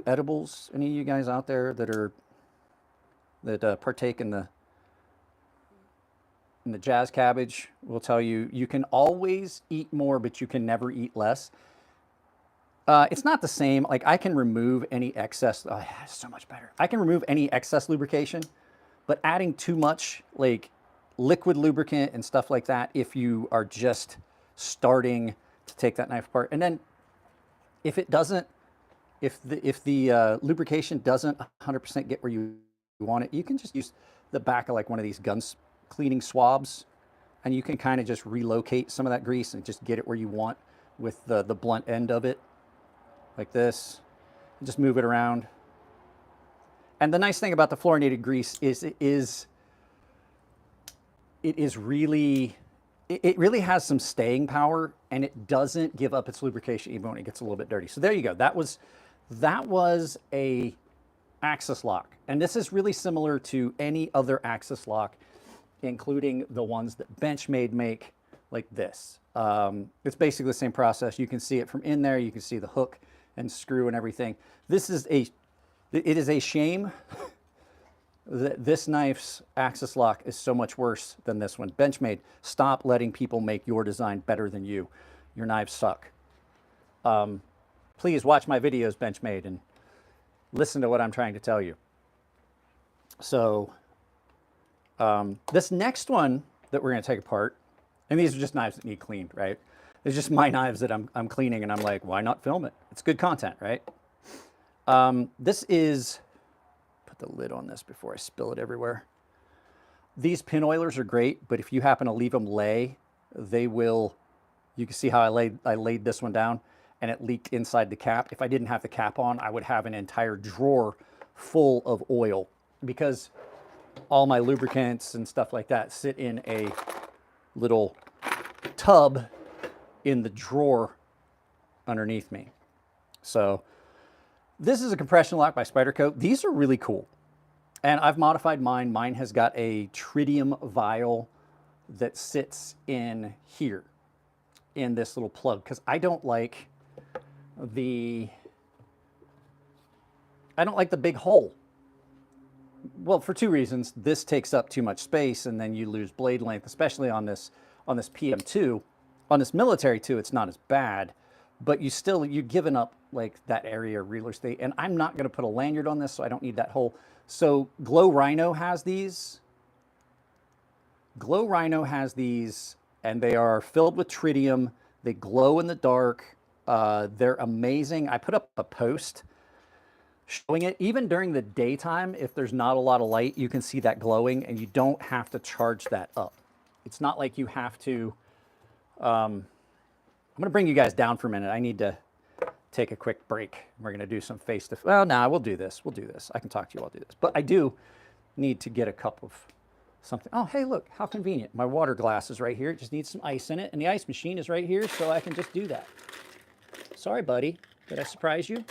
edibles. Any of you guys out there that partake in the jazz cabbage will tell you, you can always eat more, but you can never eat less. It's not the same. Like, I can remove any excess. Oh, yeah, it's so much better. I can remove any excess lubrication, but adding too much, like liquid lubricant and stuff like that, if you are just starting to take that knife apart, and then if the lubrication doesn't 100% get where you want it, you can just use the back of like one of these guns cleaning swabs, and you can kind of just relocate some of that grease and just get it where you want with the blunt end of it, like this. Just move it around. And the nice thing about the fluorinated grease is it really has some staying power, and it doesn't give up its lubrication even when it gets a little bit dirty. So there you go. That was a axis lock, and this is really similar to any other axis lock, including the ones that Benchmade make, like this. It's basically the same process. You can see it from in there. You can see the hook and screw and everything. It is a shame This knife's axis lock is so much worse than this one. Benchmade, stop letting people make your design better than you. Your knives suck. Please watch my videos, Benchmade, and listen to what I'm trying to tell you. So this next one that we're going to take apart, and these are just knives that need cleaned, right? It's just my knives that I'm cleaning, and I'm like, why not film it? It's good content, right? This is, put the lid on this before I spill it everywhere. These pin oilers are great, but if you happen to leave them lay, they will, you can see how I laid this one down and it leaked inside the cap. If I didn't have the cap on, I would have an entire drawer full of oil because all my lubricants and stuff like that sit in a little tub in the drawer underneath me. So this is a compression lock by Spyderco. These are really cool. And I've modified mine. Mine has got a tritium vial that sits in here, in this little plug, because I don't like the big hole. Well, for two reasons. This takes up too much space, and then you lose blade length, especially on this PM2. On this military 2, it's not as bad, but you're giving up like that area of real estate. And I'm not going to put a lanyard on this, so I don't need that hole. So Glow Rhino has these. Glow Rhino has these, and they are filled with tritium. They glow in the dark. They're amazing. I put up a post showing it. Even during the daytime, if there's not a lot of light, you can see that glowing, and you don't have to charge that up. It's not like you have to. I'm going to bring you guys down for a minute. I need to take a quick break. We're going to do some face-to-face. Well, nah, we'll do this. We'll do this. I can talk to you while I do this. But I do need to get a cup of something. Oh, hey, look, how convenient. My water glass is right here. It just needs some ice in it. And the ice machine is right here, so I can just do that. Sorry, buddy. Did I surprise you?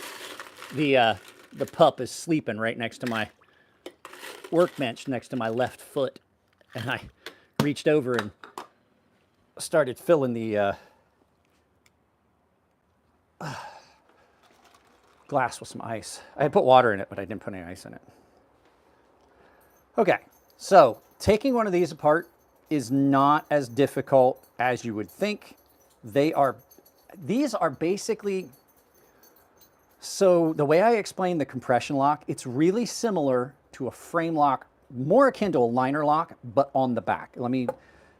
The pup is sleeping right next to my workbench, next to my left foot. And I reached over and started filling the glass with some ice. I had put water in it, but I didn't put any ice in it. Okay, so taking one of these apart is not as difficult as you would think. These are basically, so the way I explain the compression lock, it's really similar to a frame lock, more akin to a liner lock, but on the back. Let me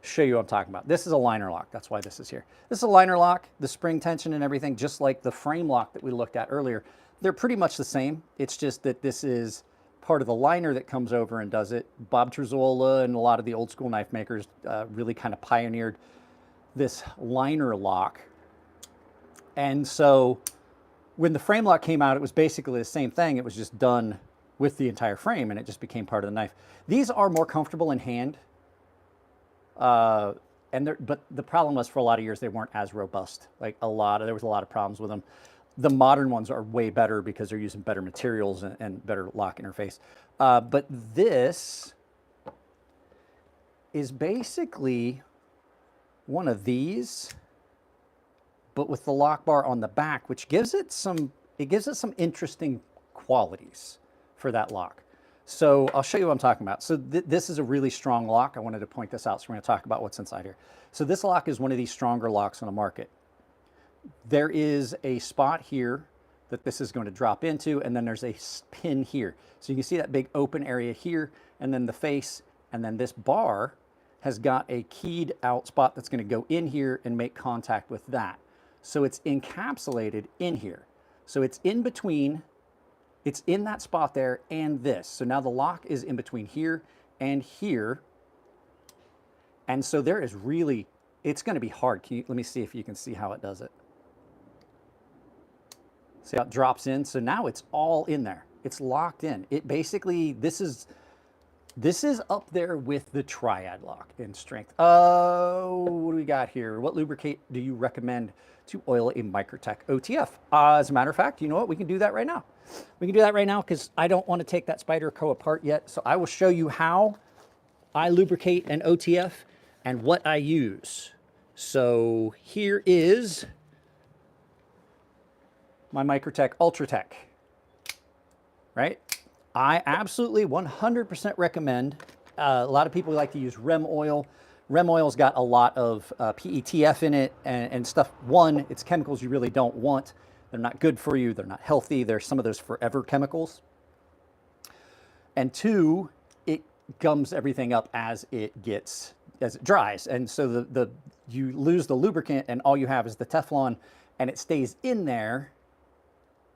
show you what I'm talking about. This is a liner lock. That's why this is here. This is a liner lock, the spring tension and everything, just like the frame lock that we looked at earlier. They're pretty much the same. It's just that this is part of the liner that comes over and does it. Bob Terzola and a lot of the old school knife makers really kind of pioneered this liner lock. And so when the frame lock came out, it was basically the same thing. It was just done with the entire frame, and it just became part of the knife. These are more comfortable in hand. But the problem was, for a lot of years, they weren't as robust. Like there was a lot of problems with them. The modern ones are way better because they're using better materials and better lock interface. But this is basically one of these, but with the lock bar on the back, which gives it some interesting qualities for that lock. So I'll show you what I'm talking about. So this is a really strong lock. I wanted to point this out, so we're going to talk about what's inside here. So this lock is one of these stronger locks on the market. There is a spot here that this is going to drop into, and then there's a pin here. So you can see that big open area here, and then the face, and then this bar has got a keyed out spot that's going to go in here and make contact with that. So it's encapsulated in here. So it's in between. It's in that spot there and this. So now the lock is in between here and here. And so there is really, it's going to be hard. Let me see if you can see how it does it. See how it drops in? So now it's all in there. It's locked in. It basically, this is up there with the Triad lock in strength. Oh, what do we got here? What lubricate do you recommend to oil a Microtech OTF? As a matter of fact, you know what? We can do that right now. We can do that right now because I don't want to take that Spyderco apart yet. So I will show you how I lubricate an OTF and what I use. So here is my Microtech Ultratech, right? I absolutely 100% recommend. A lot of people like to use REM oil. REM oil's got a lot of PETF in it and stuff. One, it's chemicals you really don't want. They're not good for you. They're not healthy. There's some of those forever chemicals. And two, it gums everything up as it dries. And so you lose the lubricant and all you have is the Teflon and it stays in there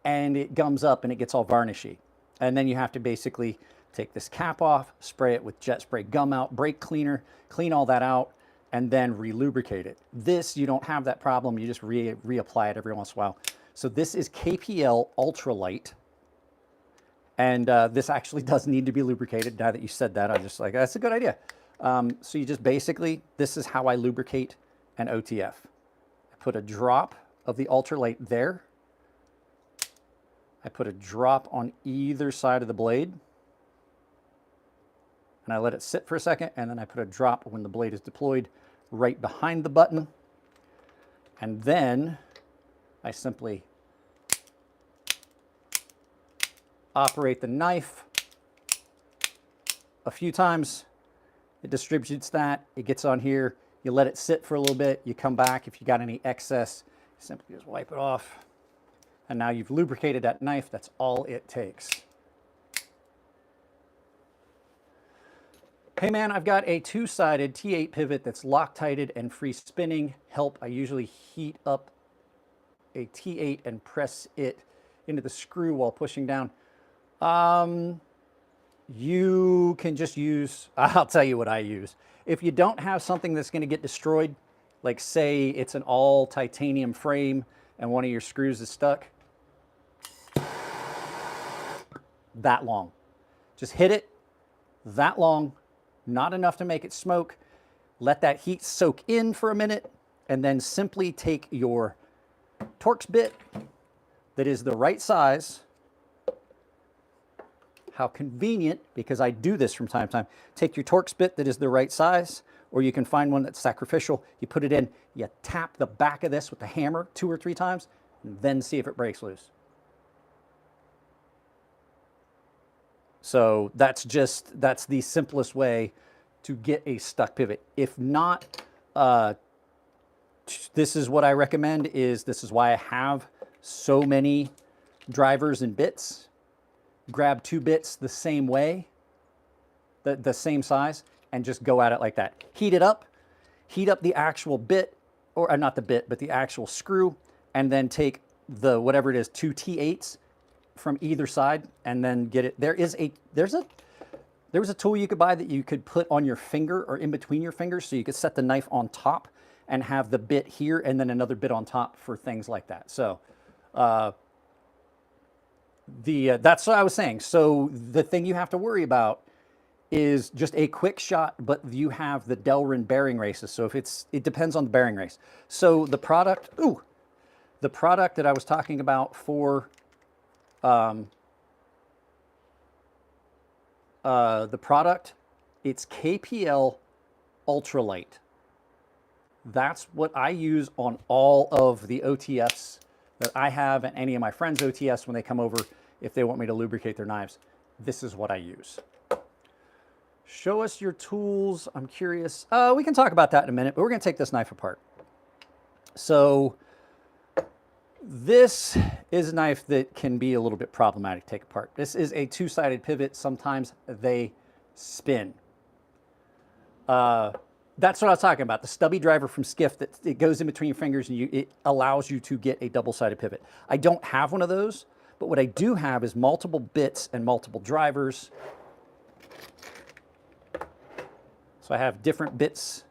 and it gums up and it gets all varnishy. And then you have to basically take this cap off, spray it with jet spray gum out, brake cleaner, clean all that out, and then re-lubricate it. This, you don't have that problem. You just reapply it every once in a while. So this is KPL Ultralight. And this actually does need to be lubricated. Now that you said that, I'm just like, that's a good idea. So you just basically, this is how I lubricate an OTF. I put a drop of the Ultralight there. I put a drop on either side of the blade. And I let it sit for a second, and then I put a drop when the blade is deployed right behind the button. And then I simply operate the knife a few times. It distributes that, it gets on here, you let it sit for a little bit, you come back, if you got any excess, you simply just wipe it off. And now you've lubricated that knife, that's all it takes. Hey man, I've got a two-sided T8 pivot that's Loctited and free spinning. Help, I usually heat up a T8 and press it into the screw while pushing down. You can just use, I'll tell you what I use. If you don't have something that's going to get destroyed, like say it's an all titanium frame and one of your screws is stuck, that long. Just hit it that long, not enough to make it smoke. Let that heat soak in for a minute, and then simply take your Torx bit that is the right size. How convenient, because I do this from time to time. Take your Torx bit that is the right size, or you can find one that's sacrificial. You put it in, you tap the back of this with the hammer 2 or 3 times, and then see if it breaks loose. So that's the simplest way to get a stuck pivot. If not, this is what I recommend. This is why I have so many drivers and bits. Grab 2 bits the same way, the same size, and just go at it like that. Heat it up, heat up the actual bit, or not the bit, but the actual screw, and then take the, whatever it is, 2 T8s from either side, and then get it. There was a tool you could buy that you could put on your finger or in between your fingers, so you could set the knife on top and have the bit here and then another bit on top for things like that. So that's what I was saying. So the thing you have to worry about is just a quick shot, but you have the Delrin bearing races. So if it depends on the bearing race. So the product that I was talking about for the product, it's KPL Ultralight. That's what I use on all of the OTFs that I have and any of my friends' OTFs when they come over, if they want me to lubricate their knives. This is what I use. Show us your tools. I'm curious. We can talk about that in a minute, but we're going to take this knife apart. So this is a knife that can be a little bit problematic to take apart. This is a 2-sided pivot. Sometimes they spin. That's what I was talking about. The stubby driver from Skiff that it goes in between your fingers and it allows you to get a double-sided pivot. I don't have one of those, but what I do have is multiple bits and multiple drivers. So I have different bits,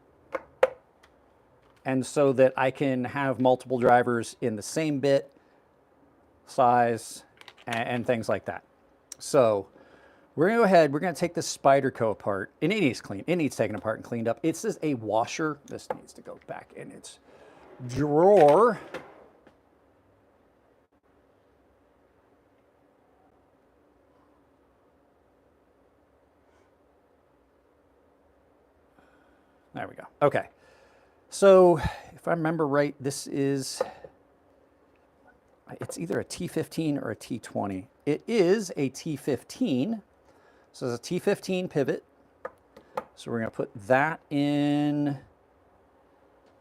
and so that I can have multiple drivers in the same bit size and things like that. So we're going to go ahead, we're going to take this Spyderco apart, and it needs clean. It needs taken apart and cleaned up. It's just a washer. This needs to go back in its drawer. There we go. Okay. So if I remember right, it's either a T15 or a T20. It is a T15. So it's a T15 pivot. So we're going to put that in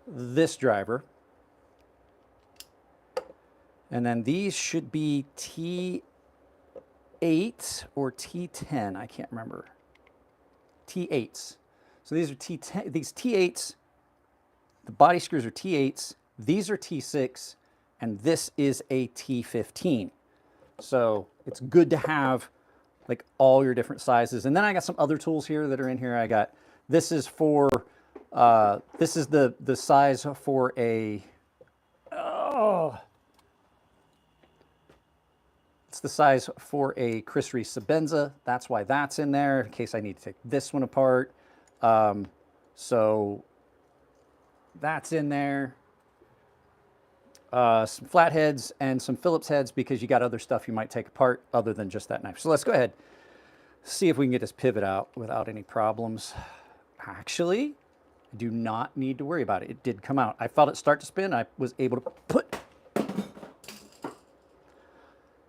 this driver. And then these should be T8 or T10. I can't remember. T8s. So these are T10. These T8s, the body screws are T8s. These are T6, and this is a T15. So it's good to have like all your different sizes. And then I got some other tools here that are in here. I got, this is for, this is the size for a, it's the size for a Chris Reese Sebenza. That's why that's in there, in case I need to take this one apart. So that's in there. Some flatheads and some Phillips heads, because you got other stuff you might take apart other than just that knife. So let's go ahead, see if we can get this pivot out without any problems. Actually, I do not need to worry about it. It did come out. I felt it start to spin. I was able to put,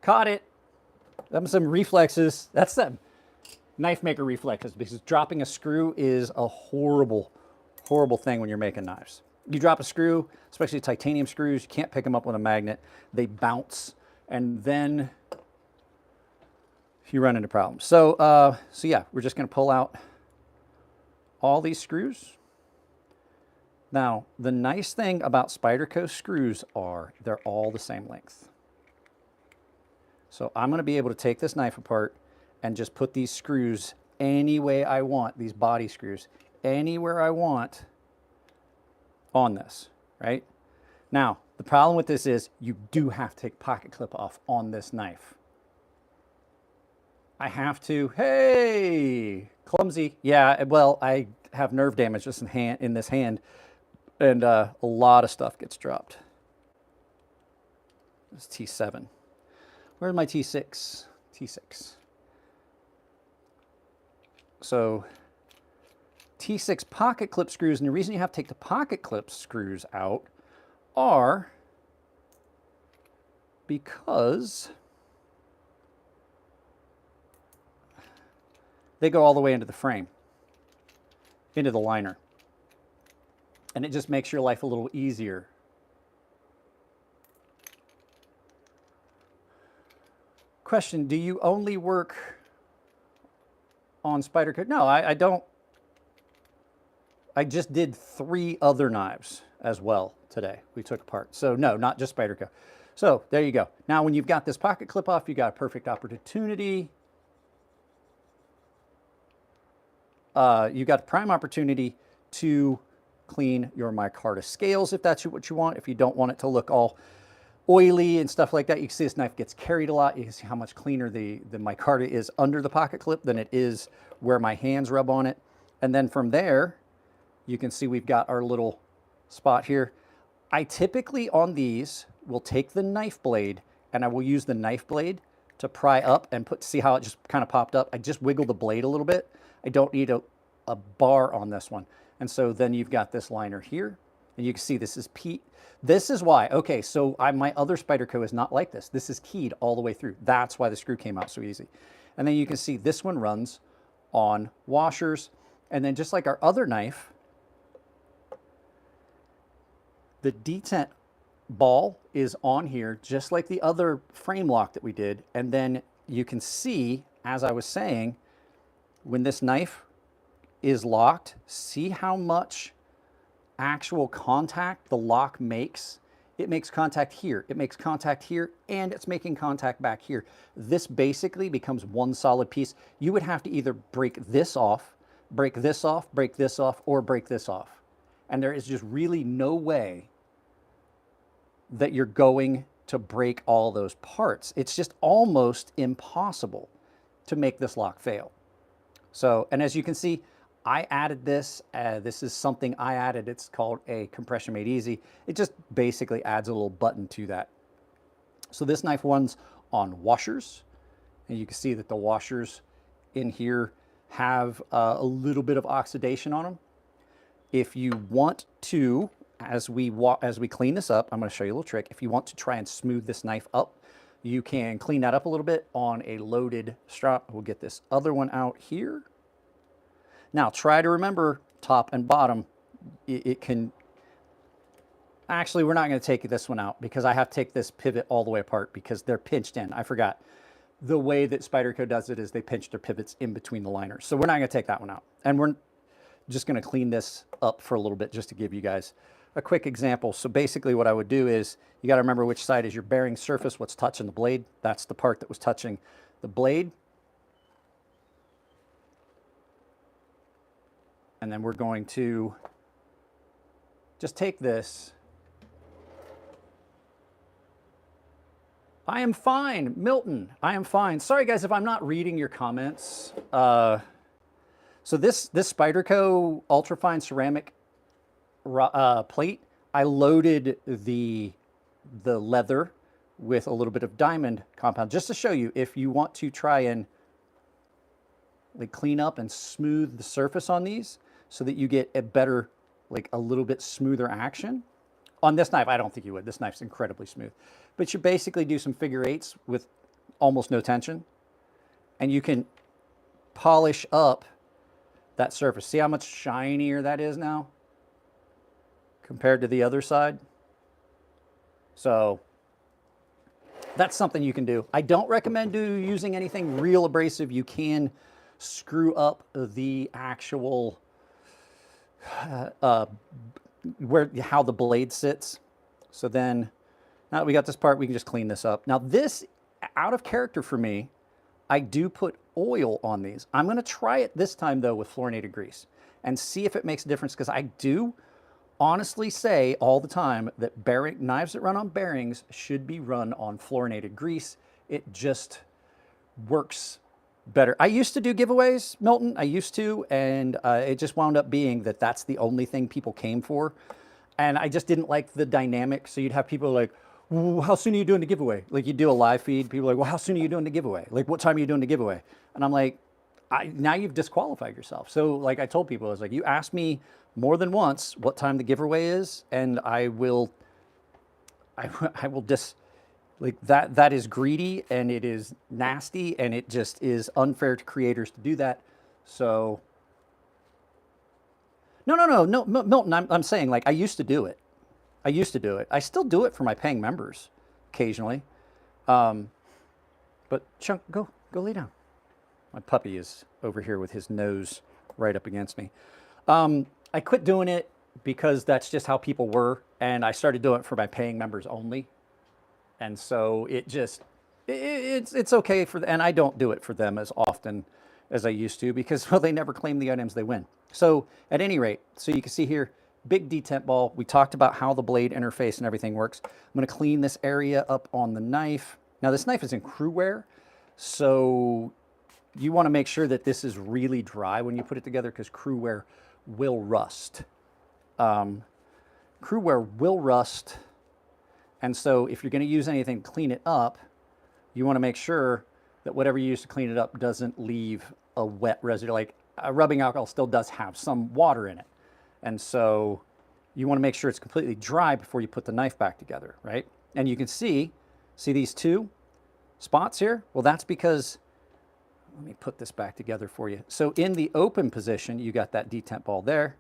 caught it. Them some reflexes. That's them knife maker reflexes, because dropping a screw is a horrible, horrible thing when you're making knives. You drop a screw, especially titanium screws, you can't pick them up with a magnet. They bounce, and then you run into problems. So, so yeah, we're just going to pull out all these screws. Now, the nice thing about Spyderco screws are they're all the same length. So I'm going to be able to take this knife apart and just put these screws any way I want, these body screws, anywhere I want on this, right? Now, the problem with this is you do have to take pocket clip off on this knife. I have to, hey, clumsy. Yeah, well, I have nerve damage just in this hand, and a lot of stuff gets dropped. It's T7. Where's my T6? T6. So T6 pocket clip screws, and the reason you have to take the pocket clip screws out are because they go all the way into the frame, into the liner. And it just makes your life a little easier. Question, do you only work on Spyderco? No, I don't. I just did 3 other knives as well today we took apart. So no, not just Spyderco. So there you go. Now when you've got this pocket clip off, you got a perfect opportunity. You got prime opportunity to clean your micarta scales if that's what you want. If you don't want it to look all oily and stuff like that, you can see this knife gets carried a lot. You can see how much cleaner the micarta is under the pocket clip than it is where my hands rub on it. And then from there, you can see we've got our little spot here. I typically on these will take the knife blade, and I will use the knife blade to pry up and see how it just kind of popped up. I just wiggle the blade a little bit. I don't need a bar on this one. And so then you've got this liner here, and you can see this is Pete. This is why, okay, so my other Spyderco is not like this. This is keyed all the way through. That's why the screw came out so easy. And then you can see this one runs on washers. And then just like our other knife, the detent ball is on here, just like the other frame lock that we did. And then you can see, as I was saying, when this knife is locked, see how much actual contact the lock makes. It makes contact here, it makes contact here, and it's making contact back here. This basically becomes one solid piece. You would have to either break this off, break this off, break this off, or break this off. And there is just really no way that you're going to break all those parts. It's just almost impossible to make this lock fail. So, and as you can see, I added this. This is something I added. It's called a compression made easy. It just basically adds a little button to that. So this knife runs on washers, and you can see that the washers in here have a little bit of oxidation on them. If you want to, as we clean this up, I'm going to show you a little trick. If you want to try and smooth this knife up you can clean that up a little bit on a loaded strop. We'll get this other one out here. Now try to remember top and bottom. It can, actually we're not going to take this one out because I have to take this pivot all the way apart because they're pinched in. I forgot. The way that Spyderco does it is they pinch their pivots in between the liners. So we're not going to take that one out. And we're just going to clean this up for a little bit just to give you guys a quick example. So basically what I would do is you got to remember which side is your bearing surface, what's touching the blade. That's the part that was touching the blade. And then we're going to just take this. I am fine, Milton. I am fine. Sorry, guys, if I'm not reading your comments. So this Spyderco ultrafine ceramic plate, I loaded the leather with a little bit of diamond compound just to show you if you want to try and like clean up and smooth the surface on these so that you get a better, like a little bit smoother action. On this knife, I don't think you would. This knife's incredibly smooth. But you basically do some figure eights with almost no tension, and you can polish up that surface. See how much shinier that is now compared to the other side? So that's something you can do. I don't recommend using anything real abrasive. You can screw up the actual how the blade sits. So then, now that we got this part, we can just clean this up. Now this, out of character for me, I do put oil on these. I'm going to try it this time though with fluorinated grease and see if it makes a difference, because I do honestly say all the time that knives that run on bearings should be run on fluorinated grease. It just works better. I used to do giveaways, Milton. I used to, and it just wound up being that that's the only thing people came for. And I just didn't like the dynamic. So you'd have people like, well, how soon are you doing the giveaway? Like you do a live feed, people are like, well, how soon are you doing the giveaway? Like, what time are you doing the giveaway? And I'm like, now you've disqualified yourself. So like I told people, I was like, you asked me more than once what time the giveaway is, and I will just, like that is greedy and it is nasty and it just is unfair to creators to do that. So no, Milton, I'm saying, like, I used to do it. I used to do it. I still do it for my paying members occasionally. But Chunk, go lay down. My puppy is over here with his nose right up against me. I quit doing it because that's just how people were, and I started doing it for my paying members only. And so it just, it's okay for, and I don't do it for them as often as I used to because, well, they never claim the items they win. So at any rate, so you can see here, big detent ball. We talked about how the blade interface and everything works. I'm going to clean this area up on the knife. Now this knife is in crew wear, so you want to make sure that this is really dry when you put it together because crew wear will rust. Crew wear will rust. And so if you're going to use anything to clean it up, you want to make sure that whatever you use to clean it up doesn't leave a wet residue. Like rubbing alcohol still does have some water in it. And so you want to make sure it's completely dry before you put the knife back together, right? And you can see these two spots here? Well, that's because, let me put this back together for you. So in the open position, you got that detent ball there.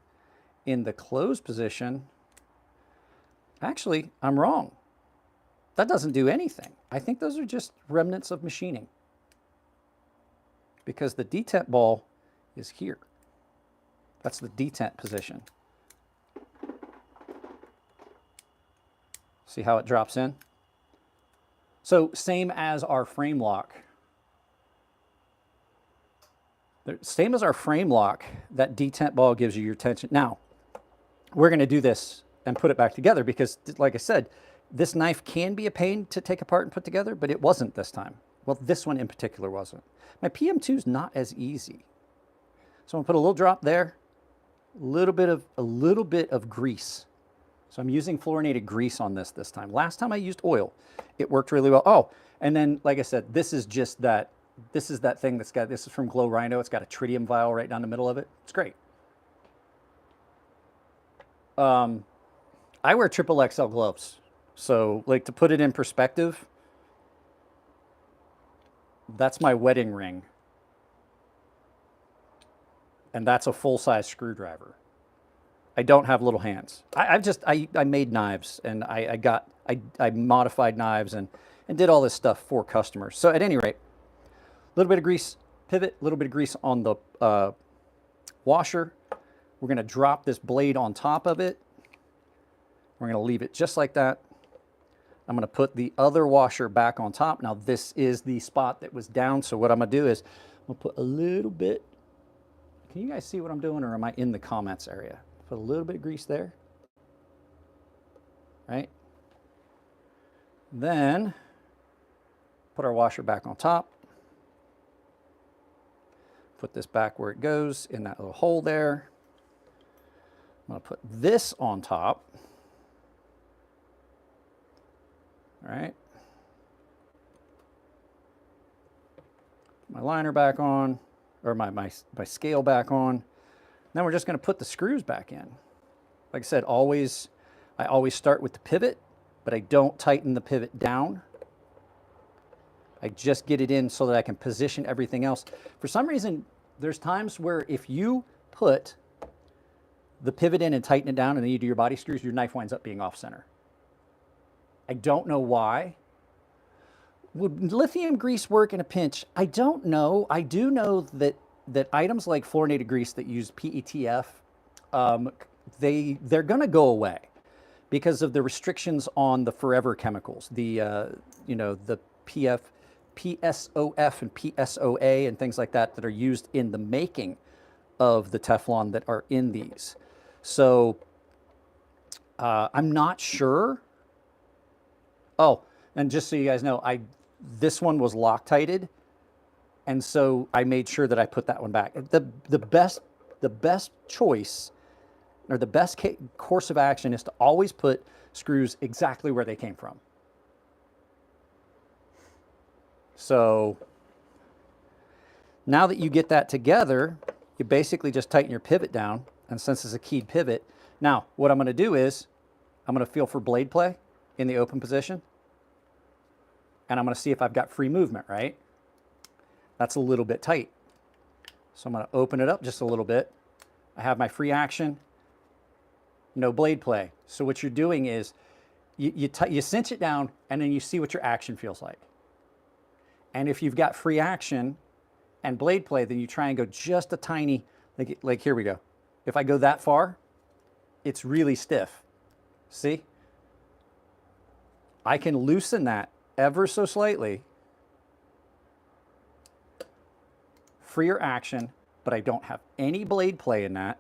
In the closed position, actually, I'm wrong. That doesn't do anything. I think those are just remnants of machining because the detent ball is here. That's the detent position. See how it drops in? So same as our frame lock. Same as our frame lock, that detent ball gives you your tension. Now, we're going to do this and put it back together because, like I said, this knife can be a pain to take apart and put together, but it wasn't this time. Well, this one in particular wasn't. My PM2 is not as easy. So I'm going to put a little drop there, a little bit of grease. So I'm using fluorinated grease on this time. Last time I used oil. It worked really well. Oh, and then, like I said, this is just that, this is that thing that's got, this is from Glow Rhino. It's got a tritium vial right down the middle of it. It's great. I wear XXL gloves. So, like, to put it in perspective, That's my wedding ring. And that's a full-size screwdriver. I don't have little hands. I made knives, and I modified knives and did all this stuff for customers. So at any rate, a little bit of grease pivot, a little bit of grease on the washer. We're going to drop this blade on top of it. We're going to leave it just like that. I'm going to put the other washer back on top. Now this is the spot that was down, so what I'm going to do is I'm going to put a little bit. Can you guys see what I'm doing, or am I in the comments area? Put a little bit of grease there. Right? Then put our washer back on top. Put this back where it goes in that little hole there. I'm going to put this on top. All right. My liner back on, or my scale back on. Then we're just going to put the screws back in. Like I said, I always start with the pivot, but I don't tighten the pivot down. I just get it in so that I can position everything else. For some reason, there's times where if you put the pivot in and tighten it down and then you do your body screws, your knife winds up being off center. I don't know why. Would lithium grease work in a pinch? I don't know. I do know that items like fluorinated grease that use PETF, they're going to go away because of the restrictions on the forever chemicals, the the PSOF and PSOA and things like that are used in the making of the Teflon that are in these. So I'm not sure. Oh, and just so you guys know, this one was Loctited, and so I made sure that I put that one back. The best choice, or the best course of action, is to always put screws exactly where they came from. So now that you get that together, you basically just tighten your pivot down, and since it's a keyed pivot, now what I'm going to do is I'm going to feel for blade play in the open position, and I'm going to see if I've got free movement, right? That's a little bit tight. So I'm going to open it up just a little bit. I have my free action, no blade play. So what you're doing is you cinch it down, and then you see what your action feels like. And if you've got free action and blade play, then you try and go just a tiny, like here we go. If I go that far, it's really stiff. See? I can loosen that ever so slightly. Freer action, but I don't have any blade play in that.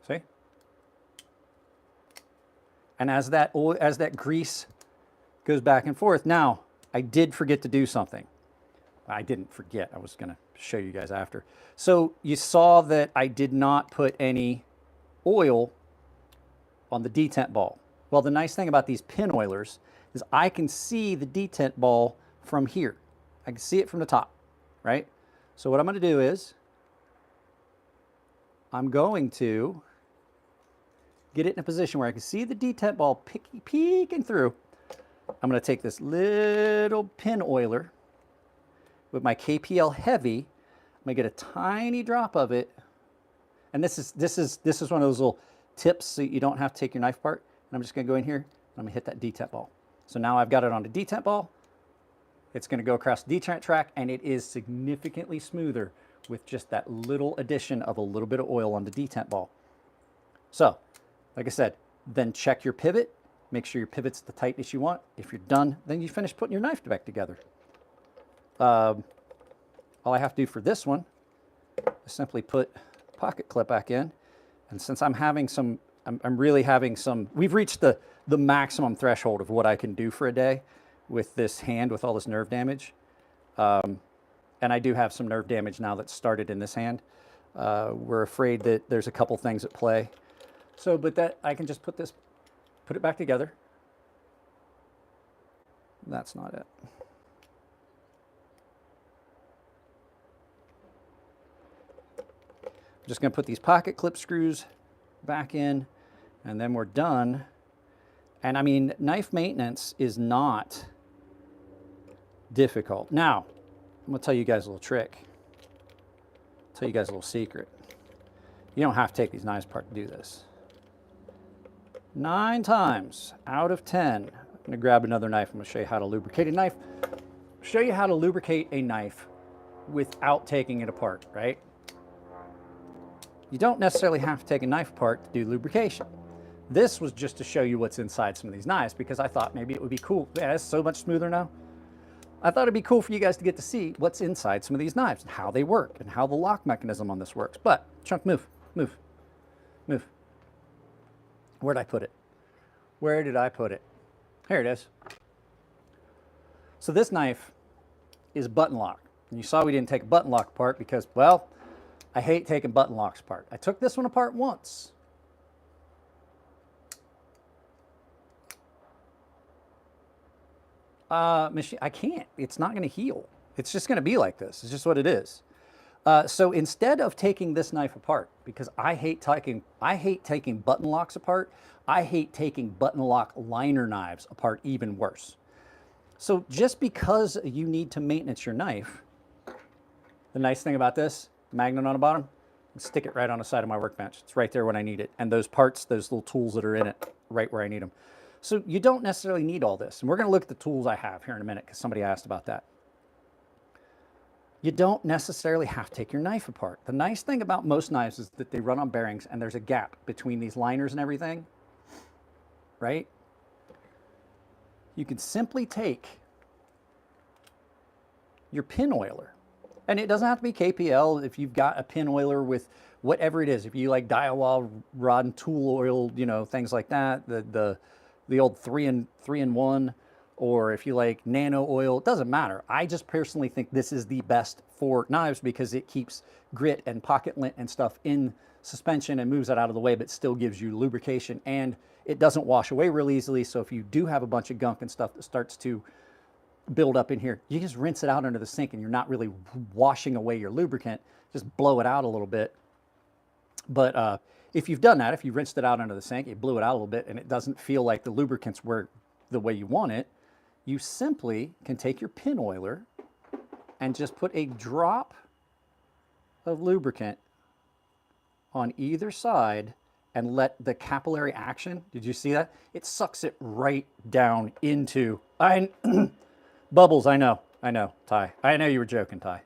See? And as that grease goes back and forth, now I did forget to do something. I didn't forget. I was going to show you guys after. So you saw that I did not put any oil on the detent ball. Well, the nice thing about these pin oilers is I can see the detent ball from here. I can see it from the top, right? So what I'm going to do is I'm going to get it in a position where I can see the detent ball peeking through. I'm going to take this little pin oiler with my KPL heavy. I'm going to get a tiny drop of it. And this is one of those little tips so you don't have to take your knife apart. And I'm just going to go in here and I'm going to hit that detent ball. So now I've got it on the detent ball. It's going to go across the detent track, and it is significantly smoother with just that little addition of a little bit of oil on the detent ball. So, like I said, then check your pivot. Make sure your pivot's the tightness you want. If you're done, then you finish putting your knife back together. All I have to do for this one is simply put the pocket clip back in. And since I'm having some, I'm really having some, we've reached the maximum threshold of what I can do for a day with this hand with all this nerve damage. And I do have some nerve damage now that's started in this hand. We're afraid that there's a couple things at play. So, but that I can just put it back together. That's not it. I'm just going to put these pocket clip screws back in, and then we're done. And I mean, knife maintenance is not difficult. Now, I'm gonna tell you guys a little trick. Tell you guys a little secret. You don't have to take these knives apart to do this. 9 times out of 10, I'm gonna grab another knife. I'm gonna show you how to lubricate a knife. Show you how to lubricate a knife without taking it apart, right? You don't necessarily have to take a knife apart to do lubrication. This was just to show you what's inside some of these knives because I thought maybe it would be cool. Yeah, it's so much smoother now. I thought it'd be cool for you guys to get to see what's inside some of these knives and how they work and how the lock mechanism on this works. But, Chunk, move, move, move. Where'd I put it? Where did I put it? Here it is. So this knife is button lock. And you saw we didn't take a button lock apart because, well, I hate taking button locks apart. I took this one apart once. Machine, I can't. It's not going to heal. It's just going to be like this. It's just what it is. So instead of taking this knife apart, because I hate taking button locks apart, I hate taking button lock liner knives apart even worse. So just because you need to maintenance your knife, the nice thing about this, magnet on the bottom, stick it right on the side of my workbench. It's right there when I need it. And those parts, those little tools that are in it, right where I need them. So you don't necessarily need all this. And we're going to look at the tools I have here in a minute because somebody asked about that. You don't necessarily have to take your knife apart. The nice thing about most knives is that they run on bearings and there's a gap between these liners and everything, right? You can simply take your pin oiler, and it doesn't have to be KPL. If you've got a pin oiler with whatever it is, if you like Daiwa rod and tool oil, you know, things like that, the old 3-in-1, or if you like nano oil, it doesn't matter. I just personally think this is the best for knives because it keeps grit and pocket lint and stuff in suspension and moves that out of the way, but still gives you lubrication, and it doesn't wash away real easily. So if you do have a bunch of gunk and stuff that starts to build up in here, you just rinse it out under the sink and you're not really washing away your lubricant. Just blow it out a little bit. But if you've done that, if you rinsed it out under the sink, you blew it out a little bit and it doesn't feel like the lubricants work the way you want it, you simply can take your pin oiler and just put a drop of lubricant on either side and let the capillary action, did you see that? It sucks it right down into, Bubbles, I know, Ty. I know you were joking, Ty.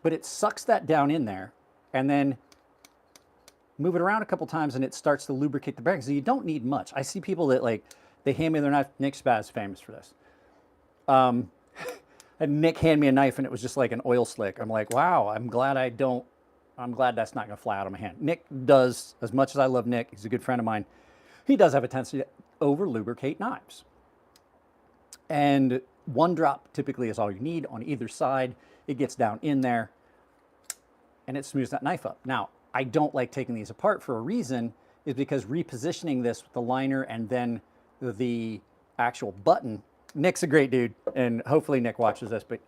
But it sucks that down in there and then move it around a couple times and it starts to lubricate the bearings. So you don't need much. I see people that like, they hand me their knife. Nick Spaz is famous for this. And Nick handed me a knife and it was just like an oil slick. I'm like, wow, I'm glad that's not gonna fly out of my hand. Nick does, as much as I love Nick, he's a good friend of mine, he does have a tendency to over lubricate knives. And one drop typically is all you need on either side. It gets down in there and it smooths that knife up. Now, I don't like taking these apart for a reason, is because repositioning this with the liner and then the actual button, Nick's a great dude, and hopefully Nick watches this, but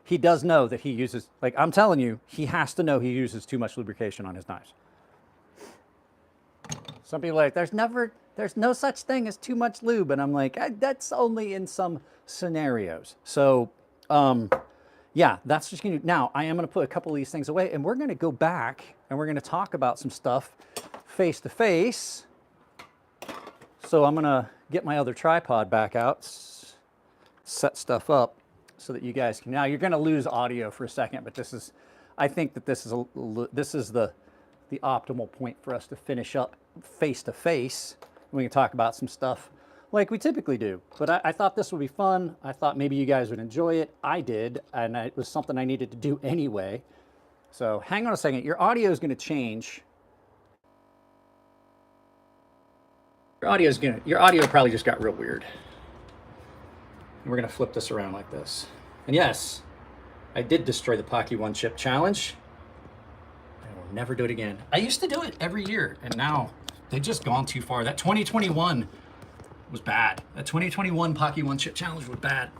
he does know that he uses, like I'm telling you, he has to know he uses too much lubrication on his knives. Some people are like, there's no such thing as too much lube, and I'm like, that's only in some scenarios. So, yeah, that's just gonna, now I am gonna put a couple of these things away and we're gonna go back and we're gonna talk about some stuff face to face. So I'm gonna get my other tripod back out, set stuff up so that you guys can, now you're gonna lose audio for a second, but this is, I think that this is the optimal point for us to finish up face to face. We can talk about some stuff like we typically do, but I thought this would be fun. I thought maybe you guys would enjoy it. I did, and it was something I needed to do anyway. So hang on a second. Your audio is going to change. Your audio probably just got real weird. And we're going to flip this around like this. And yes, I did destroy the Pocky One Chip Challenge. I will never do it again. I used to do it every year, and now they've just gone too far. That 2021 was bad. That 2021 Pocky One Chip Challenge was bad.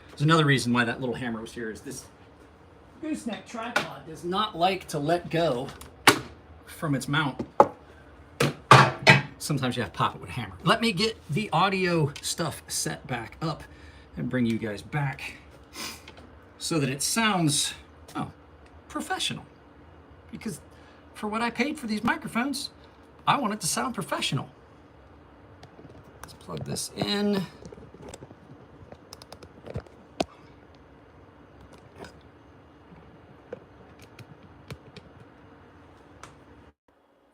There's another reason why that little hammer was here is this gooseneck tripod does not like to let go from its mount. Sometimes you have to pop it with a hammer. Let me get the audio stuff set back up and bring you guys back so that it sounds, oh, professional. Because for what I paid for these microphones, I want it to sound professional. Let's plug this in.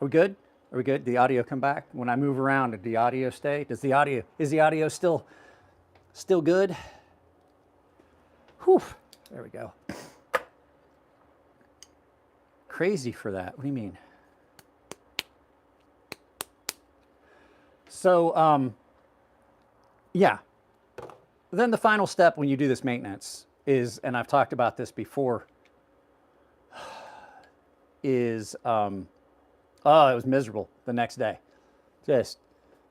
Are we good? Are we good? The audio come back? When I move around, did the audio stay? Is the audio still good? Whew, there we go. Crazy for that. What do you mean? So, yeah. Then the final step when you do this maintenance is, and I've talked about this before, is, oh, it was miserable the next day. Just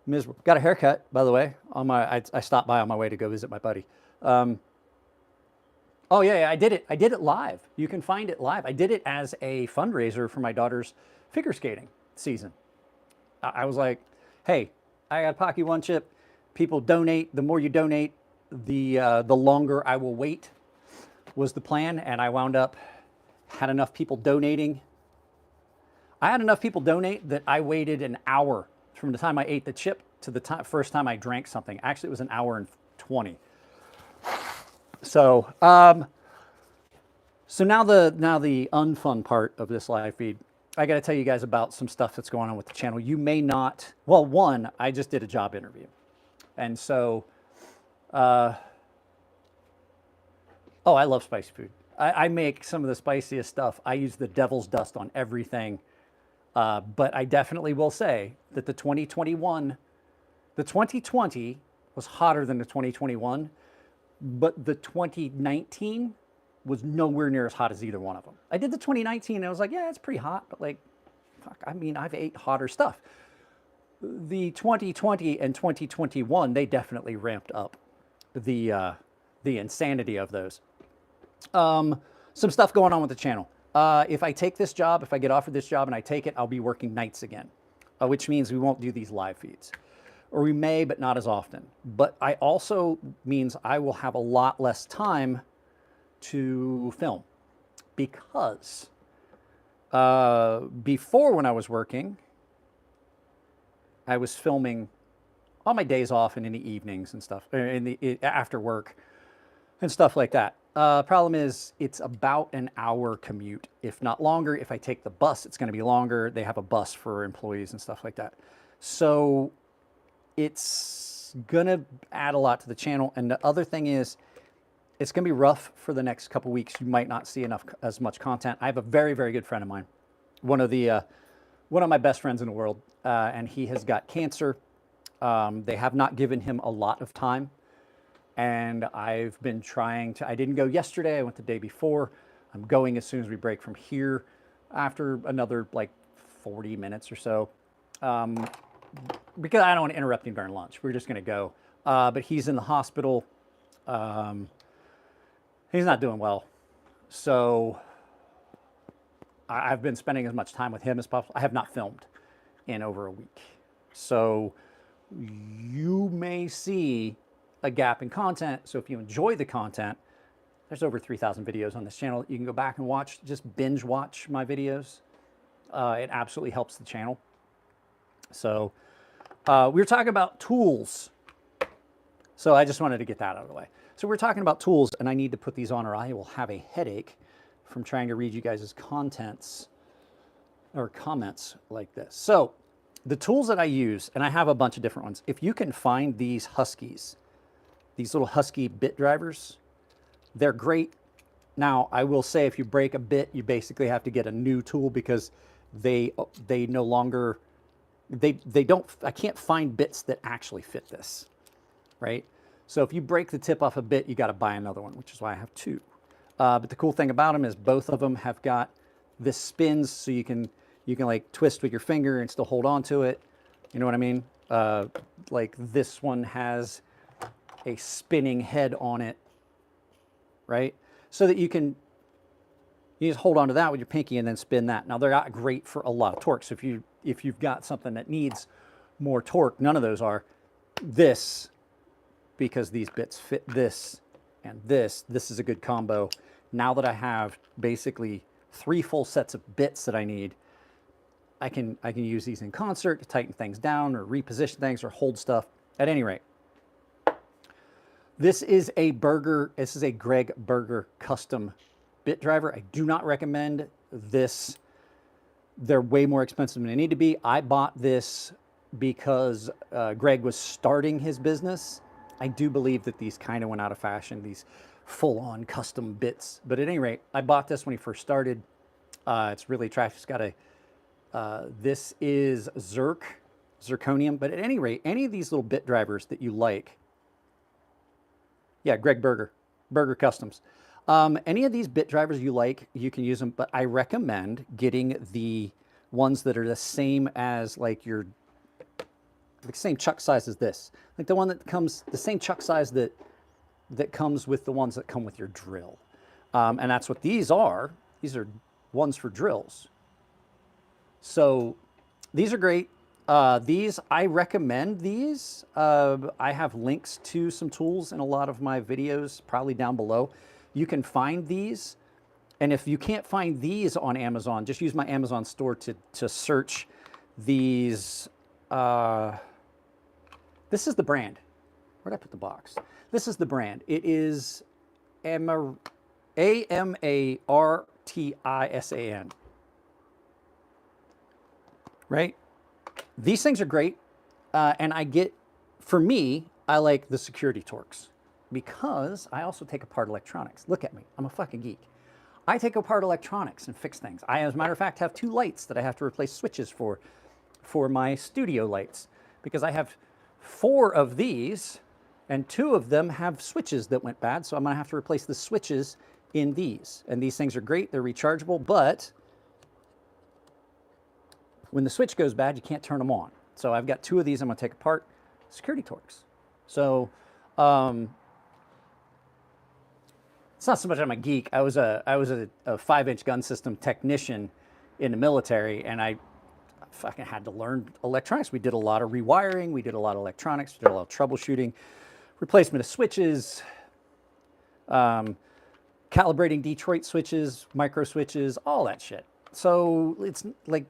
miserable. Got a haircut, by the way. I stopped by on my way to go visit my buddy. Oh yeah, I did it. I did it live. You can find it live. I did it as a fundraiser for my daughter's figure skating season. I was like, hey, I got a Pocky One chip. People donate. The more you donate, the longer I will wait was the plan. And I wound up had enough people donating. I had enough people donate that I waited an hour from the time I ate the chip to the first time I drank something. Actually, it was an hour and 20. So, so now the unfun part of this live feed, I got to tell you guys about some stuff that's going on with the channel. You may not, well, one, I just did a job interview. And so, oh, I love spicy food. I make some of the spiciest stuff. I use the devil's dust on everything. But I definitely will say that the 2020 was hotter than the 2021, but the 2019 was nowhere near as hot as either one of them. I did the 2019 and I was like, yeah, it's pretty hot, but like, fuck, I mean, I've ate hotter stuff. The 2020 and 2021, they definitely ramped up the insanity of those. Some stuff going on with the channel. If I take this job, if I get offered this job and I take it, I'll be working nights again, which means we won't do these live feeds. Or we may, but not as often. But I also means I will have a lot less time to film because before when I was working, I was filming on my days off and in the evenings and stuff, after work and stuff like that. Problem is, it's about an hour commute, if not longer. If I take the bus, it's going to be longer. They have a bus for employees and stuff like that. So it's going to add a lot to the channel. And the other thing is, it's going to be rough for the next couple weeks. You might not see as much content. I have a very, very good friend of mine, one of my best friends in the world, and he has got cancer. They have not given him a lot of time. And I've been trying to, I didn't go yesterday, I went the day before. I'm going as soon as we break from here after another like 40 minutes or so. Because I don't want to interrupt him during lunch. We're just going to go. But he's in the hospital. He's not doing well. So I've been spending as much time with him as possible. I have not filmed in over a week. So you may see a gap in content. So if you enjoy the content, there's over 3,000 videos on this channel. You can go back and watch, just binge watch my videos. It absolutely helps the channel. So we were talking about tools. So I just wanted to get that out of the way. So we're talking about tools, and I need to put these on or I will have a headache from trying to read you guys' contents or comments like this. So the tools that I use, and I have a bunch of different ones. If you can find these Huskies, these little Husky bit drivers, they're great. Now, I will say if you break a bit, you basically have to get a new tool because they no longer, they don't, I can't find bits that actually fit this, right? So if you break the tip off a bit, you got to buy another one, which is why I have two. But the cool thing about them is both of them have got this spins, so you can like twist with your finger and still hold on to it. You know what I mean? Like this one has a spinning head on it, right? So that you can You just hold on to that with your pinky and then spin that. Now they're not great for a lot of torque. So if you've got something that needs more torque, none of those are. This, because these bits fit this and this is a good combo. Now that I have basically 3 full sets of bits that I need, I can use these in concert to tighten things down or reposition things or hold stuff. At any rate, this is a Greg Berger custom bit driver. I do not recommend this. They're way more expensive than they need to be. I bought this because Greg was starting his business. I do believe that these kind of went out of fashion, these full-on custom bits. But at any rate, I bought this when he first started. It's really attractive. It's got a, this is zirconium. But at any rate, any of these little bit drivers that you like, yeah, Greg Berger Customs. Any of these bit drivers you like, you can use them, but I recommend getting the ones that are the same as like the same chuck size as this. Like the one that comes, the same chuck size that comes with the ones that come with your drill. And that's what these are. These are ones for drills. So these are great. These, I recommend these. I have links to some tools in a lot of my videos, probably down below. You can find these. And if you can't find these on Amazon, just use my Amazon store to search these. This is the brand. Where'd I put the box? This is the brand. It is Amartisan. Right? These things are great. And for me, I like the security torques because I also take apart electronics. Look at me. I'm a fucking geek. I take apart electronics and fix things. I, as a matter of fact, have 2 lights that I have to replace switches for my studio lights because I have 4 of these and 2 of them have switches that went bad. So I'm going to have to replace the switches in these. And these things are great. They're rechargeable, but when the switch goes bad, you can't turn them on. So I've got 2 of these I'm going to take apart. Security torques. So it's not so much I'm a geek. I was a 5-inch gun system technician in the military, and I fucking had to learn electronics. We did a lot of rewiring. We did a lot of electronics. We did a lot of troubleshooting, replacement of switches, calibrating Detroit switches, micro switches, all that shit. So it's like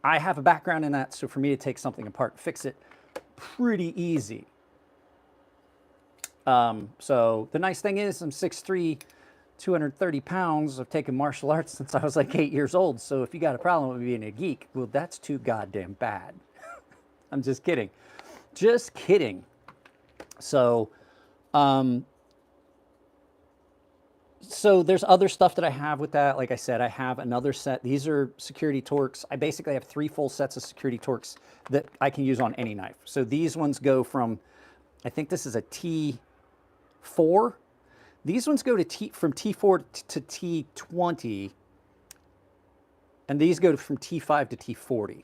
I have a background in that. So for me to take something apart and fix it, pretty easy. So the nice thing is I'm 6'3", 230 pounds. I've taken martial arts since I was like 8 years old. So if you got a problem with being a geek, well, that's too goddamn bad. I'm just kidding. Just kidding. So, so there's other stuff that I have with that. Like I said, I have another set. These are security torques. I basically have 3 full sets of security torques that I can use on any knife. So these ones go from, I think this is a T4. These ones go to from T4 to T20, and these go from T5 to T40.